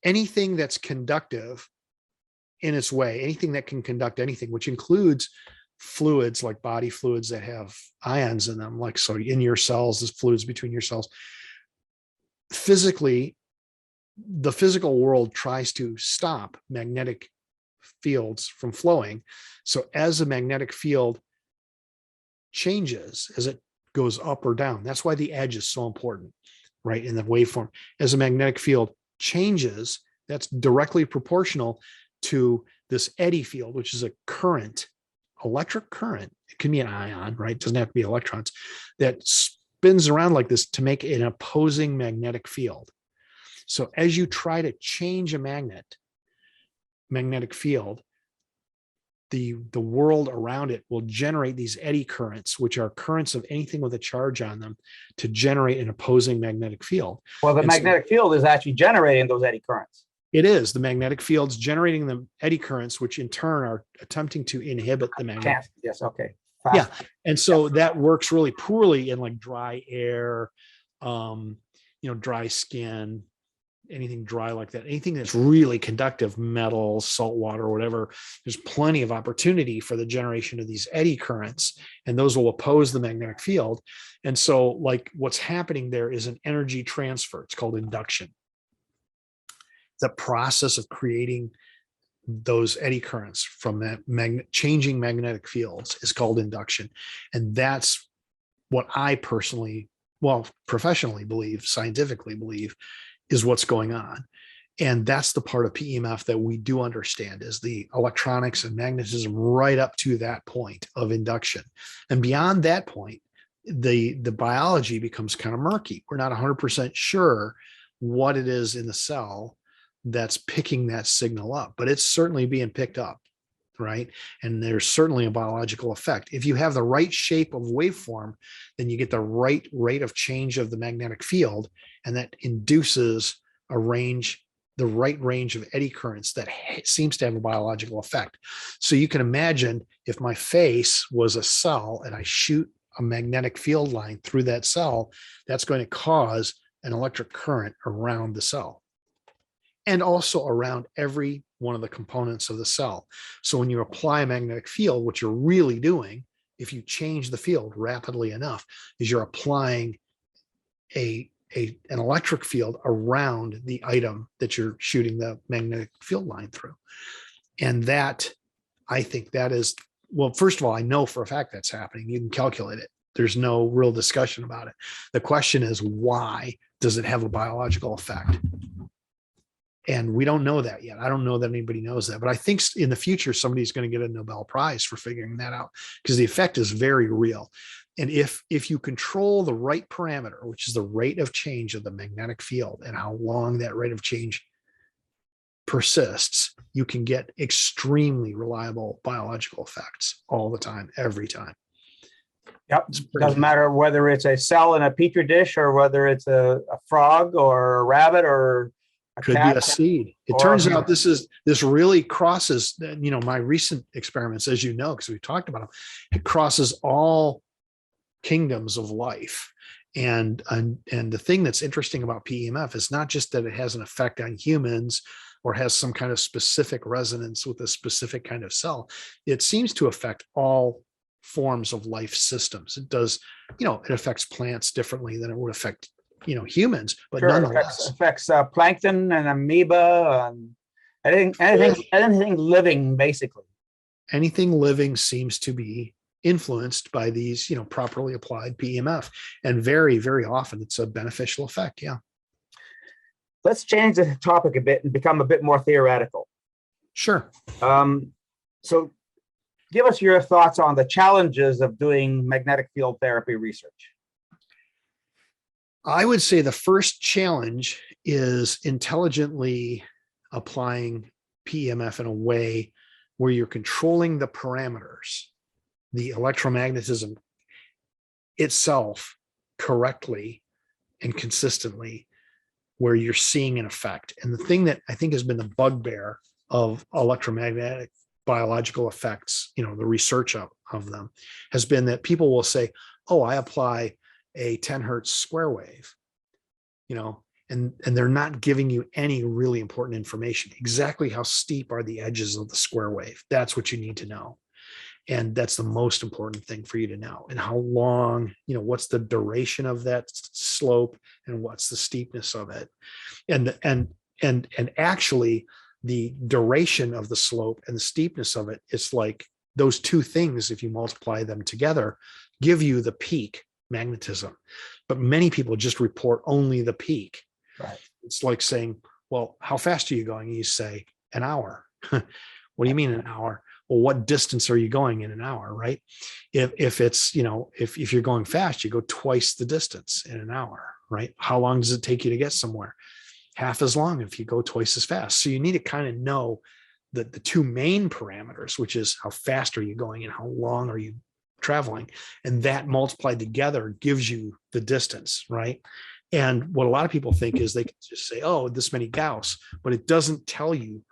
anything that's conductive in its way, anything that can conduct anything, which includes fluids like body fluids that have ions in them, like so in your cells, there's fluids between your cells. Physically, the physical world tries to stop magnetic fields from flowing. So as a magnetic field changes, as it goes up or down, that's why the edge is so important, right? In the waveform, as a magnetic field changes, that's directly proportional to this eddy field, which is a current, electric current. It can be an ion, right? It doesn't have to be electrons, that spins around like this to make an opposing magnetic field. So as you try to change a magnetic field, the world around it will generate these eddy currents, which are currents of anything with a charge on them, to generate an opposing magnetic field. Well, the magnetic field is actually generating those eddy currents. It is the magnetic fields generating the eddy currents, which in turn are attempting to inhibit the magnetic. Yes. Okay. Fast. Yeah. And so that works really poorly in like dry air, dry skin, anything dry like that, anything that's really conductive, metal, salt water, whatever. There's plenty of opportunity for the generation of these eddy currents, and those will oppose the magnetic field. And so like what's happening there is an energy transfer. It's called induction. The process of creating those eddy currents from that changing magnetic fields is called induction. And that's what I personally, professionally believe, scientifically believe, is what's going on. And that's the part of PEMF that we do understand, is the electronics and magnetism right up to that point of induction. And beyond that point, the biology becomes kind of murky. We're not 100% sure what it is in the cell that's picking that signal up, but it's certainly being picked up, right? And there's certainly a biological effect. If you have the right shape of waveform, then you get the right rate of change of the magnetic field, and that induces the right range of eddy currents that seems to have a biological effect. So you can imagine if my face was a cell and I shoot a magnetic field line through that cell, that's going to cause an electric current around the cell, and also around every one of the components of the cell. So when you apply a magnetic field, what you're really doing, if you change the field rapidly enough, is you're applying an electric field around the item that you're shooting the magnetic field line through. And that, I think that is, well, first of all, I know for a fact that's happening. You can calculate it. There's no real discussion about it. The question is, why does it have a biological effect? And we don't know that yet. I don't know that anybody knows that, but I think in the future, somebody's going to get a Nobel Prize for figuring that out, because the effect is very real. And if you control the right parameter, which is the rate of change of the magnetic field and how long that rate of change persists, you can get extremely reliable biological effects all the time, every time. Yep. Doesn't matter whether it's a cell in a petri dish or whether it's a frog or a rabbit or a could cat, be a seed. It turns out this really crosses, my recent experiments, as you know, because we talked about them, it crosses all kingdoms of life. And the thing that's interesting about PEMF is not just that it has an effect on humans or has some kind of specific resonance with a specific kind of cell. It seems to affect all forms of life systems. It does, it affects plants differently than it would affect, humans, but sure, nonetheless affects plankton and amoeba and anything living, basically. Anything living seems to be influenced by these, properly applied PEMF, and very, very often it's a beneficial effect. Yeah. Let's change the topic a bit and become a bit more theoretical. Sure. So give us your thoughts on the challenges of doing magnetic field therapy research. I would say the first challenge is intelligently applying PEMF in a way where you're controlling the parameters, the electromagnetism itself correctly and consistently, where you're seeing an effect. And the thing that I think has been the bugbear of electromagnetic biological effects, the research of them, has been that people will say, oh, I apply a 10 hertz square wave, and they're not giving you any really important information. Exactly how steep are the edges of the square wave? That's what you need to know. And that's the most important thing for you to know. And how long, what's the duration of that slope and what's the steepness of it? And actually the duration of the slope and the steepness of it, it's like those two things, if you multiply them together, give you the peak magnetism. But many people just report only the peak. Right. It's like saying, well, how fast are you going? And you say an hour. What do you mean an hour? Well, what distance are you going in an hour, right? If it's, if you're going fast, you go twice the distance in an hour, right? How long does it take you to get somewhere? Half as long if you go twice as fast. So you need to kind of know the two main parameters, which is how fast are you going and how long are you traveling? And that multiplied together gives you the distance, right? And what a lot of people think is they can just say, oh, this many Gauss, but it doesn't tell you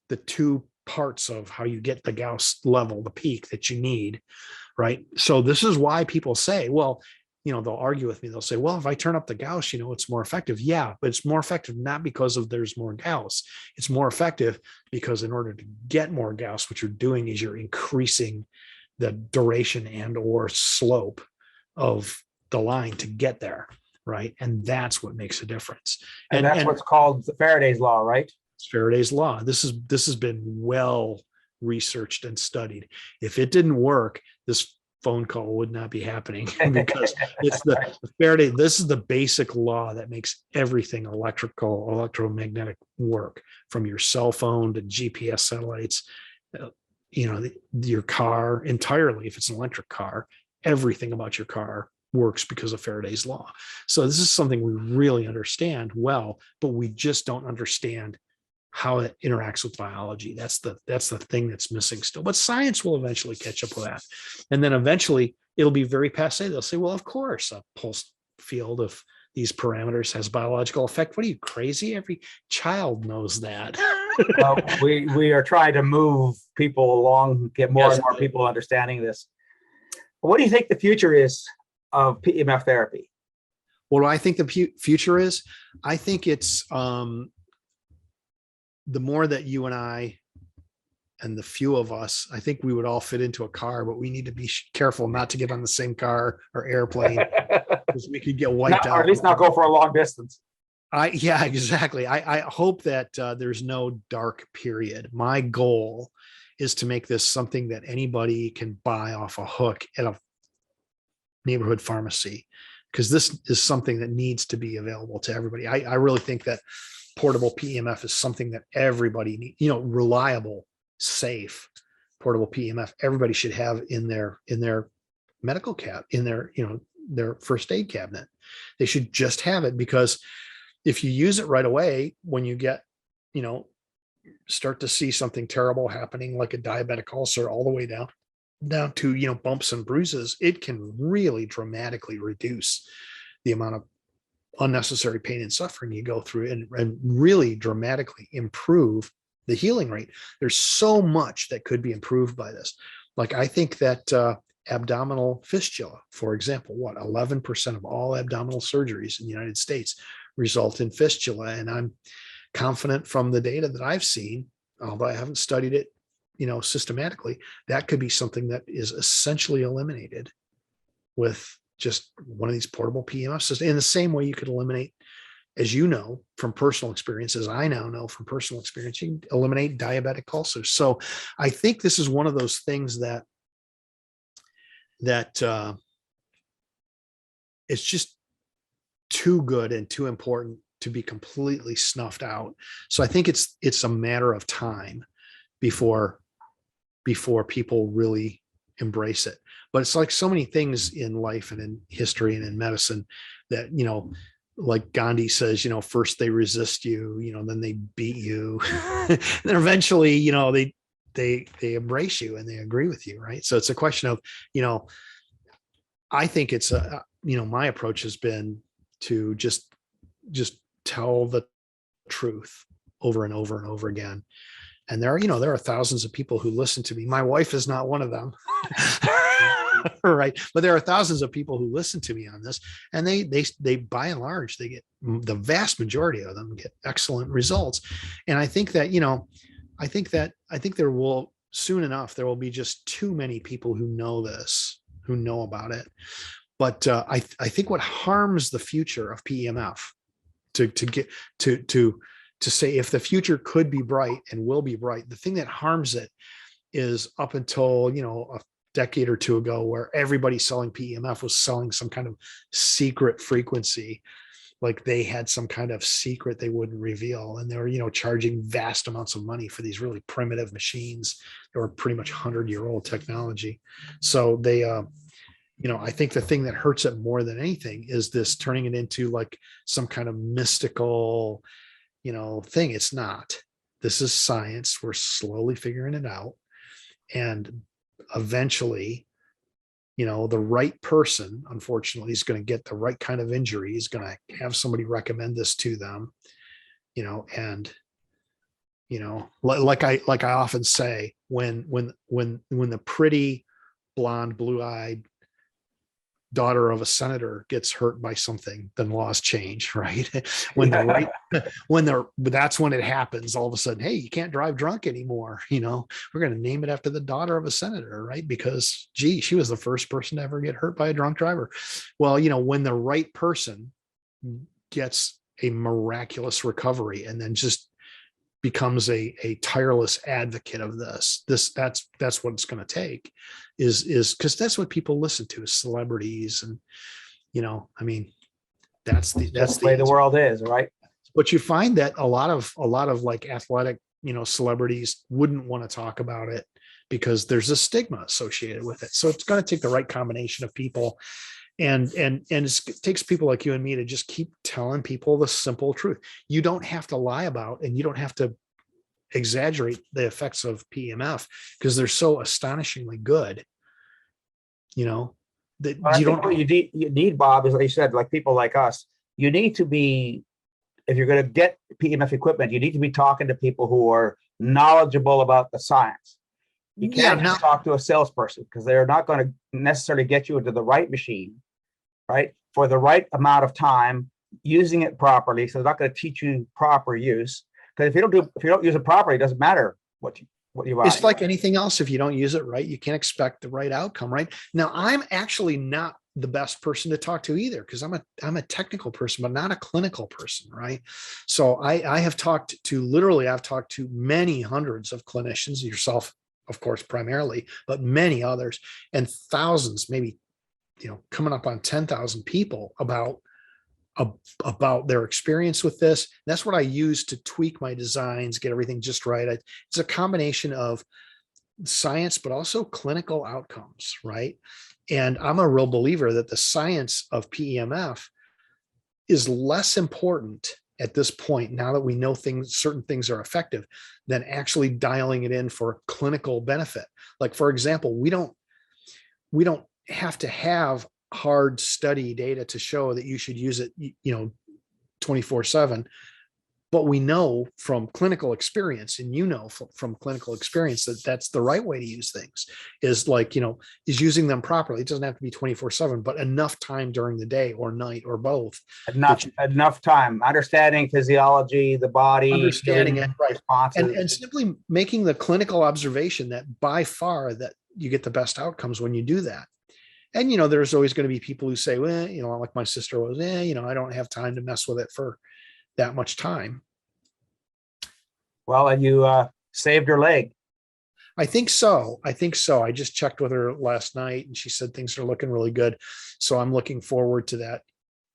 the two parts of how you get the Gauss level, the peak that you need, right? So this is why people say, well, they'll argue with me. They'll say, well, if I turn up the Gauss, it's more effective. Yeah, but it's more effective not because there's more Gauss. It's more effective because in order to get more Gauss, what you're doing is you're increasing the duration and or slope of the line to get there, right? And that's what makes a difference. And that's what's called the Faraday's law, right? It's Faraday's law. This has been well researched and studied. If it didn't work, this phone call would not be happening because it's the Faraday. This is the basic law that makes everything electromagnetic work, from your cell phone to GPS satellites, your car entirely. If it's an electric car, everything about your car works because of Faraday's law. So this is something we really understand well, but we just don't understand how it interacts with biology. That's the thing that's missing still. But science will eventually catch up with that. And then eventually it'll be very passé. They'll say, well, of course, a pulse field of these parameters has biological effect. What are you, crazy? Every child knows that. We are trying to move people along, get more and more people understanding this. What do you think the future is of PEMF therapy? What do I think the future is? I think it's the more that you and I and the few of us, I think we would all fit into a car, but we need to be careful not to get on the same car or airplane because we could get wiped out. Or at least not go for a long distance. Yeah, exactly. I hope that there's no dark period. My goal is to make this something that anybody can buy off a hook at a neighborhood pharmacy, because this is something that needs to be available to everybody. I really think that portable PEMF is something that everybody needs, reliable, safe, portable PEMF. Everybody should have in their medical cab, in their first aid cabinet. They should just have it, because if you use it right away, when you get, start to see something terrible happening, like a diabetic ulcer, all the way down to, bumps and bruises, it can really dramatically reduce the amount of unnecessary pain and suffering you go through, and really dramatically improve the healing rate. There's so much that could be improved by this. Like, I think that abdominal fistula, for example, 11% of all abdominal surgeries in the United States result in fistula. And I'm confident from the data that I've seen, although I haven't studied it, systematically, that could be something that is essentially eliminated with just one of these portable PEMF systems. In the same way you could eliminate, as you know from personal experience, as I now know from personal experience, you can eliminate diabetic ulcers. So I think this is one of those things that it's just too good and too important to be completely snuffed out. So I think it's a matter of time before people really embrace it. But it's like so many things in life and in history and in medicine that, like Gandhi says, first they resist you, then they beat you. And then eventually, they embrace you and they agree with you. Right. So it's a question of, I think it's my approach has been to just tell the truth over and over and over again. And there are thousands of people who listen to me. My wife is not one of them. Right. But there are thousands of people who listen to me on this, and they by and large, they get, the vast majority of them get excellent results. And I think that, I think there will soon enough, there will be just too many people who know this, who know about it. But I think what harms the future of PEMF, to say if the future could be bright and will be bright, the thing that harms it is up until, a decade or two ago, where everybody selling PEMF was selling some kind of secret frequency, like they had some kind of secret they wouldn't reveal. And they were, charging vast amounts of money for these really primitive machines. They were pretty much 100-year-old technology. So they, I think the thing that hurts it more than anything is this turning it into like some kind of mystical, thing. It's not. This is science. We're slowly figuring it out. And eventually, the right person, unfortunately, is going to get the right kind of injury. Is going to have somebody recommend this to them, and, like I often say, when the pretty blonde, blue-eyed daughter of a senator gets hurt by something, then laws change, right? That's when it happens. All of a sudden, hey, you can't drive drunk anymore. We're going to name it after the daughter of a senator, right? Because, gee, she was the first person to ever get hurt by a drunk driver. Well, when the right person gets a miraculous recovery and then just becomes a tireless advocate of this, that's what it's going to take, is because that's what people listen to, is celebrities. And that's the way the world is, right? But you find that a lot of like athletic celebrities wouldn't want to talk about it because there's a stigma associated with it. So it's going to take the right combination of people. And it takes people like you and me to just keep telling people the simple truth. You don't have to lie about, and you don't have to exaggerate the effects of PEMF because they're so astonishingly good. That you don't. What you need, Bob, is like you said, like people like us. You need to be, if you're going to get PEMF equipment, you need to be talking to people who are knowledgeable about the science. You can't just talk to a salesperson, because they're not going to necessarily get you into the right machine, right, for the right amount of time, using it properly. So they're not going to teach you proper use, because if you don't use it properly, it doesn't matter what you buy. It's like anything else. If you don't use it right, you can't expect the right outcome, right? Now, I'm actually not the best person to talk to either, because I'm a technical person, but not a clinical person, right? So I've talked to many hundreds of clinicians, yourself, of course, primarily, but many others, and thousands, maybe, coming up on 10,000 people about their experience with this. And that's what I use to tweak my designs, get everything just right. It's a combination of science, but also clinical outcomes, right? And I'm a real believer that the science of PEMF is less important at this point, now that we know certain things are effective, than actually dialing it in for clinical benefit. Like, for example, we don't have to have hard study data to show that you should use it, 24/7. But we know from clinical experience, and from clinical experience, that that's the right way to use things, is is using them properly. It doesn't have to be 24/7, but enough time during the day or night or both. Enough time, understanding physiology, the body, Understanding it, right. responses. And simply making the clinical observation that by far that you get the best outcomes when you do that. And, there's always going to be people who say, well, like my sister was, I don't have time to mess with it for that much time. Well, and you saved her leg. I think so. I just checked with her last night and she said things are looking really good. So I'm looking forward to that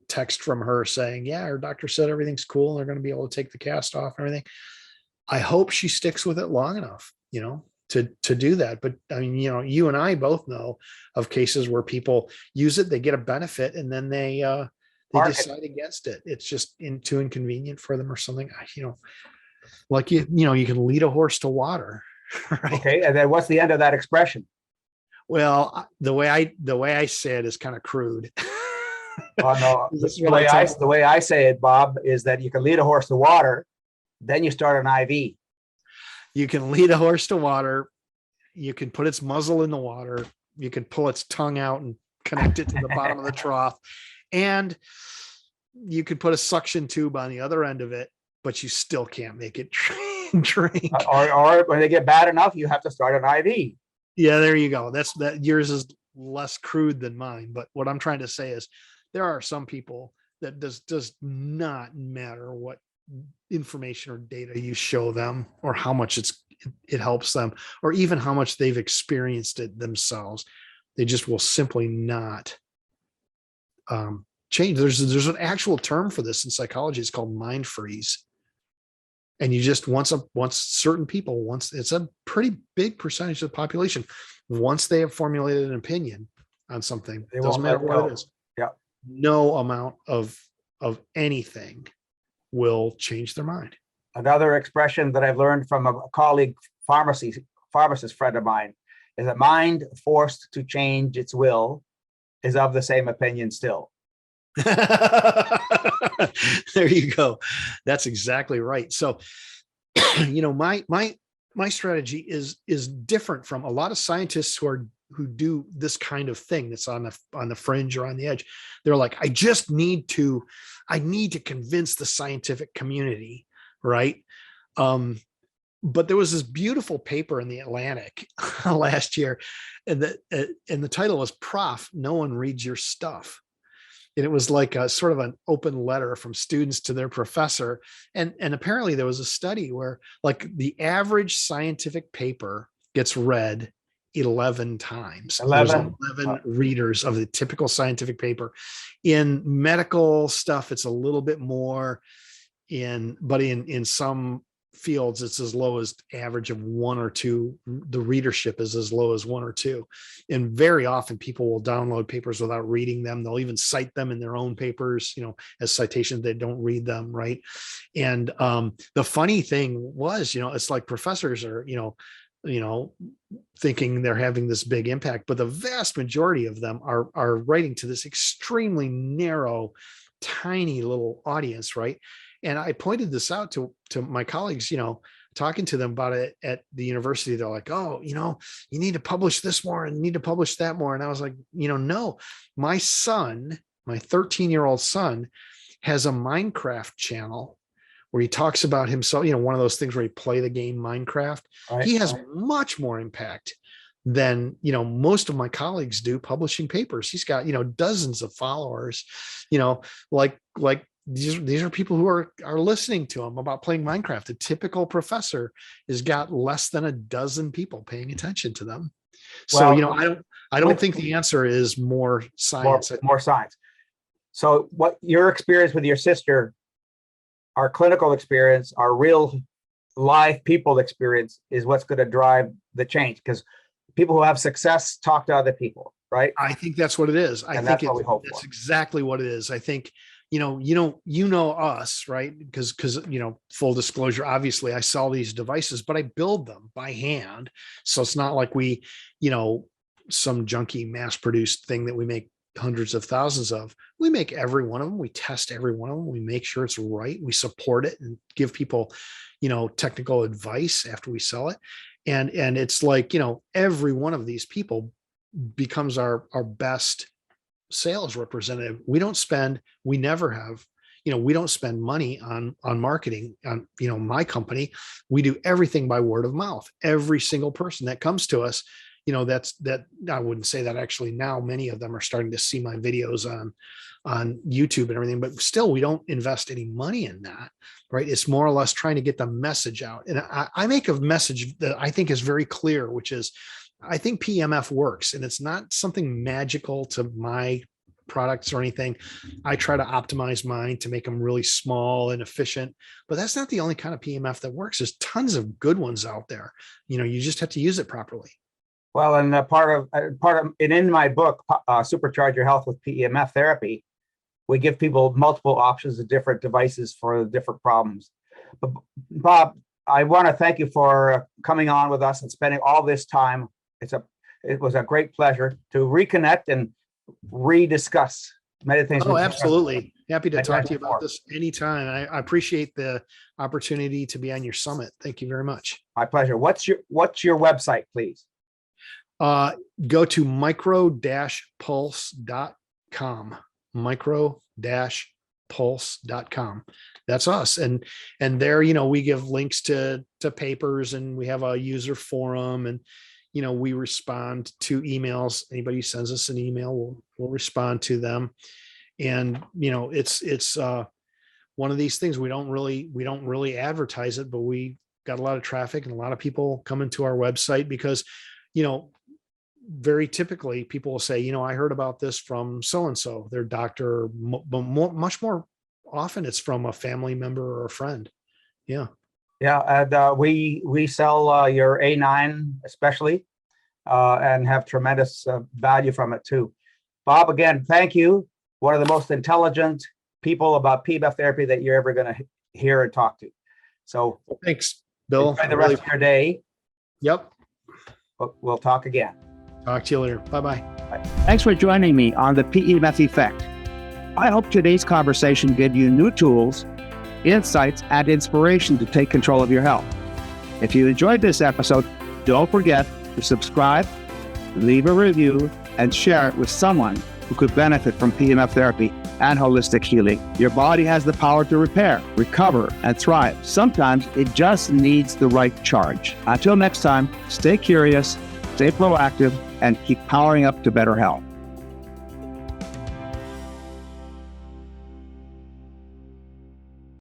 text from her saying, yeah, her doctor said everything's cool and they're going to be able to take the cast off and everything. I hope she sticks with it long enough, to do that. But I mean, you and I both know of cases where people use it, they get a benefit, and then they decide against it. It's just too inconvenient for them or something. Like you can lead a horse to water. Right? Okay, and then what's the end of that expression? Well, the way I say it is kind of crude. Oh no, the way I say it, Bob, is that you can lead a horse to water, then you start an IV. You can lead a horse to water. You can put its muzzle in the water. You can pull its tongue out and connect it to the bottom of the trough. And you could put a suction tube on the other end of it, but you still can't make it drink. Or when they get bad enough, you have to start an IV. Yeah, there you go. That yours is less crude than mine. But what I'm trying to say is there are some people that does not matter what information or data you show them, or how much it helps them, or even how much they've experienced it themselves. They just will simply not change. There's an actual term for this in psychology. It's called mind freeze. And you just once certain people, it's a pretty big percentage of the population, once they have formulated an opinion on something, it doesn't matter what it is. Yeah. No amount of anything will change their mind. Another expression that I've learned from a colleague, pharmacist friend of mine, is that mind forced to change its will is of the same opinion still. There you go. That's exactly right. So, my strategy is different from a lot of scientists who do this kind of thing that's on the fringe or on the edge. They're like, I need to convince the scientific community, right? But there was this beautiful paper in the Atlantic last year, and the title was "Prof, No One Reads Your Stuff." And it was like a sort of an open letter from students to their professor. And apparently there was a study where like the average scientific paper gets read 11 times. 11 readers of the typical scientific paper. In medical stuff, it's a little bit more, but in some fields, it's as low as average of 1 or 2. The readership is as low as 1 or 2. And very often people will download papers without reading them. They'll even cite them in their own papers, as citations. They don't read them. Right. And the funny thing was, it's like professors are, thinking they're having this big impact, but the vast majority of them are writing to this extremely narrow, tiny little audience. Right. And I pointed this out to my colleagues, talking to them about it at the university. They're like, oh, you need to publish this more and you need to publish that more. And I was like, no, my son, my 13-year-old son, has a Minecraft channel where he talks about himself, one of those things where you play the game Minecraft. Right. He has much more impact than, most of my colleagues do publishing papers. He's got, dozens of followers, like these are people who are listening to him about playing Minecraft. A typical professor has got less than a dozen people paying attention to them. Well, so, I don't think the answer is more science. More science. So what your experience with your sister, our clinical experience, our real live people experience is what's going to drive the change, because people who have success talk to other people, right? I think that's what it is. That's what we hope for. That's exactly what it is. I think, you know us, right? Because full disclosure, obviously I sell these devices, but I build them by hand. So it's not like we, some junky mass produced thing that we make hundreds of thousands of. We make every one of them. We test every one of them. We make sure it's right. We support it and give people, technical advice after we sell it. And it's like, every one of these people becomes our best sales representative. We never have, we don't spend money on marketing on, my company. We do everything by word of mouth. Every single person that comes to us, that I wouldn't say that actually now many of them are starting to see my videos on YouTube and everything, but still we don't invest any money in that, right? It's more or less trying to get the message out. And I make a message that I think is very clear, which is, I think PEMF works, and it's not something magical to my products or anything. I try to optimize mine to make them really small and efficient, but that's not the only kind of PEMF that works. There's tons of good ones out there. You just have to use it properly. Well, and in my book, Supercharge Your Health with PEMF Therapy, we give people multiple options of different devices for different problems. But Bob, I want to thank you for coming on with us and spending all this time. It was a great pleasure to reconnect and rediscuss many things. Oh, absolutely. Happy to talk to you about this anytime. I appreciate the opportunity to be on your summit. Thank you very much. My pleasure. What's your website, please? Go to micro-pulse.com, micro-pulse.com. That's us. And there, we give links to papers, and we have a user forum, and, we respond to emails. Anybody who sends us an email, we'll respond to them. And, it's one of these things we don't really advertise it, but we got a lot of traffic and a lot of people coming to our website because, very typically people will say, I heard about this from so-and-so, their doctor, but much more often it's from a family member or a friend. Yeah. Yeah. And we sell your A9 especially, and have tremendous value from it too. Bob, again, thank you. One of the most intelligent people about PEMF therapy that you're ever going to hear and talk to. So thanks, Bill. Enjoy the rest of your day. Yep. We'll talk again. Talk to you later. Bye-bye. Bye. Thanks for joining me on the PEMF Effect. I hope today's conversation gave you new tools, insights, and inspiration to take control of your health. If you enjoyed this episode, don't forget to subscribe, leave a review, and share it with someone who could benefit from PEMF therapy and holistic healing. Your body has the power to repair, recover, and thrive. Sometimes it just needs the right charge. Until next time, stay curious, stay proactive, and keep powering up to better health.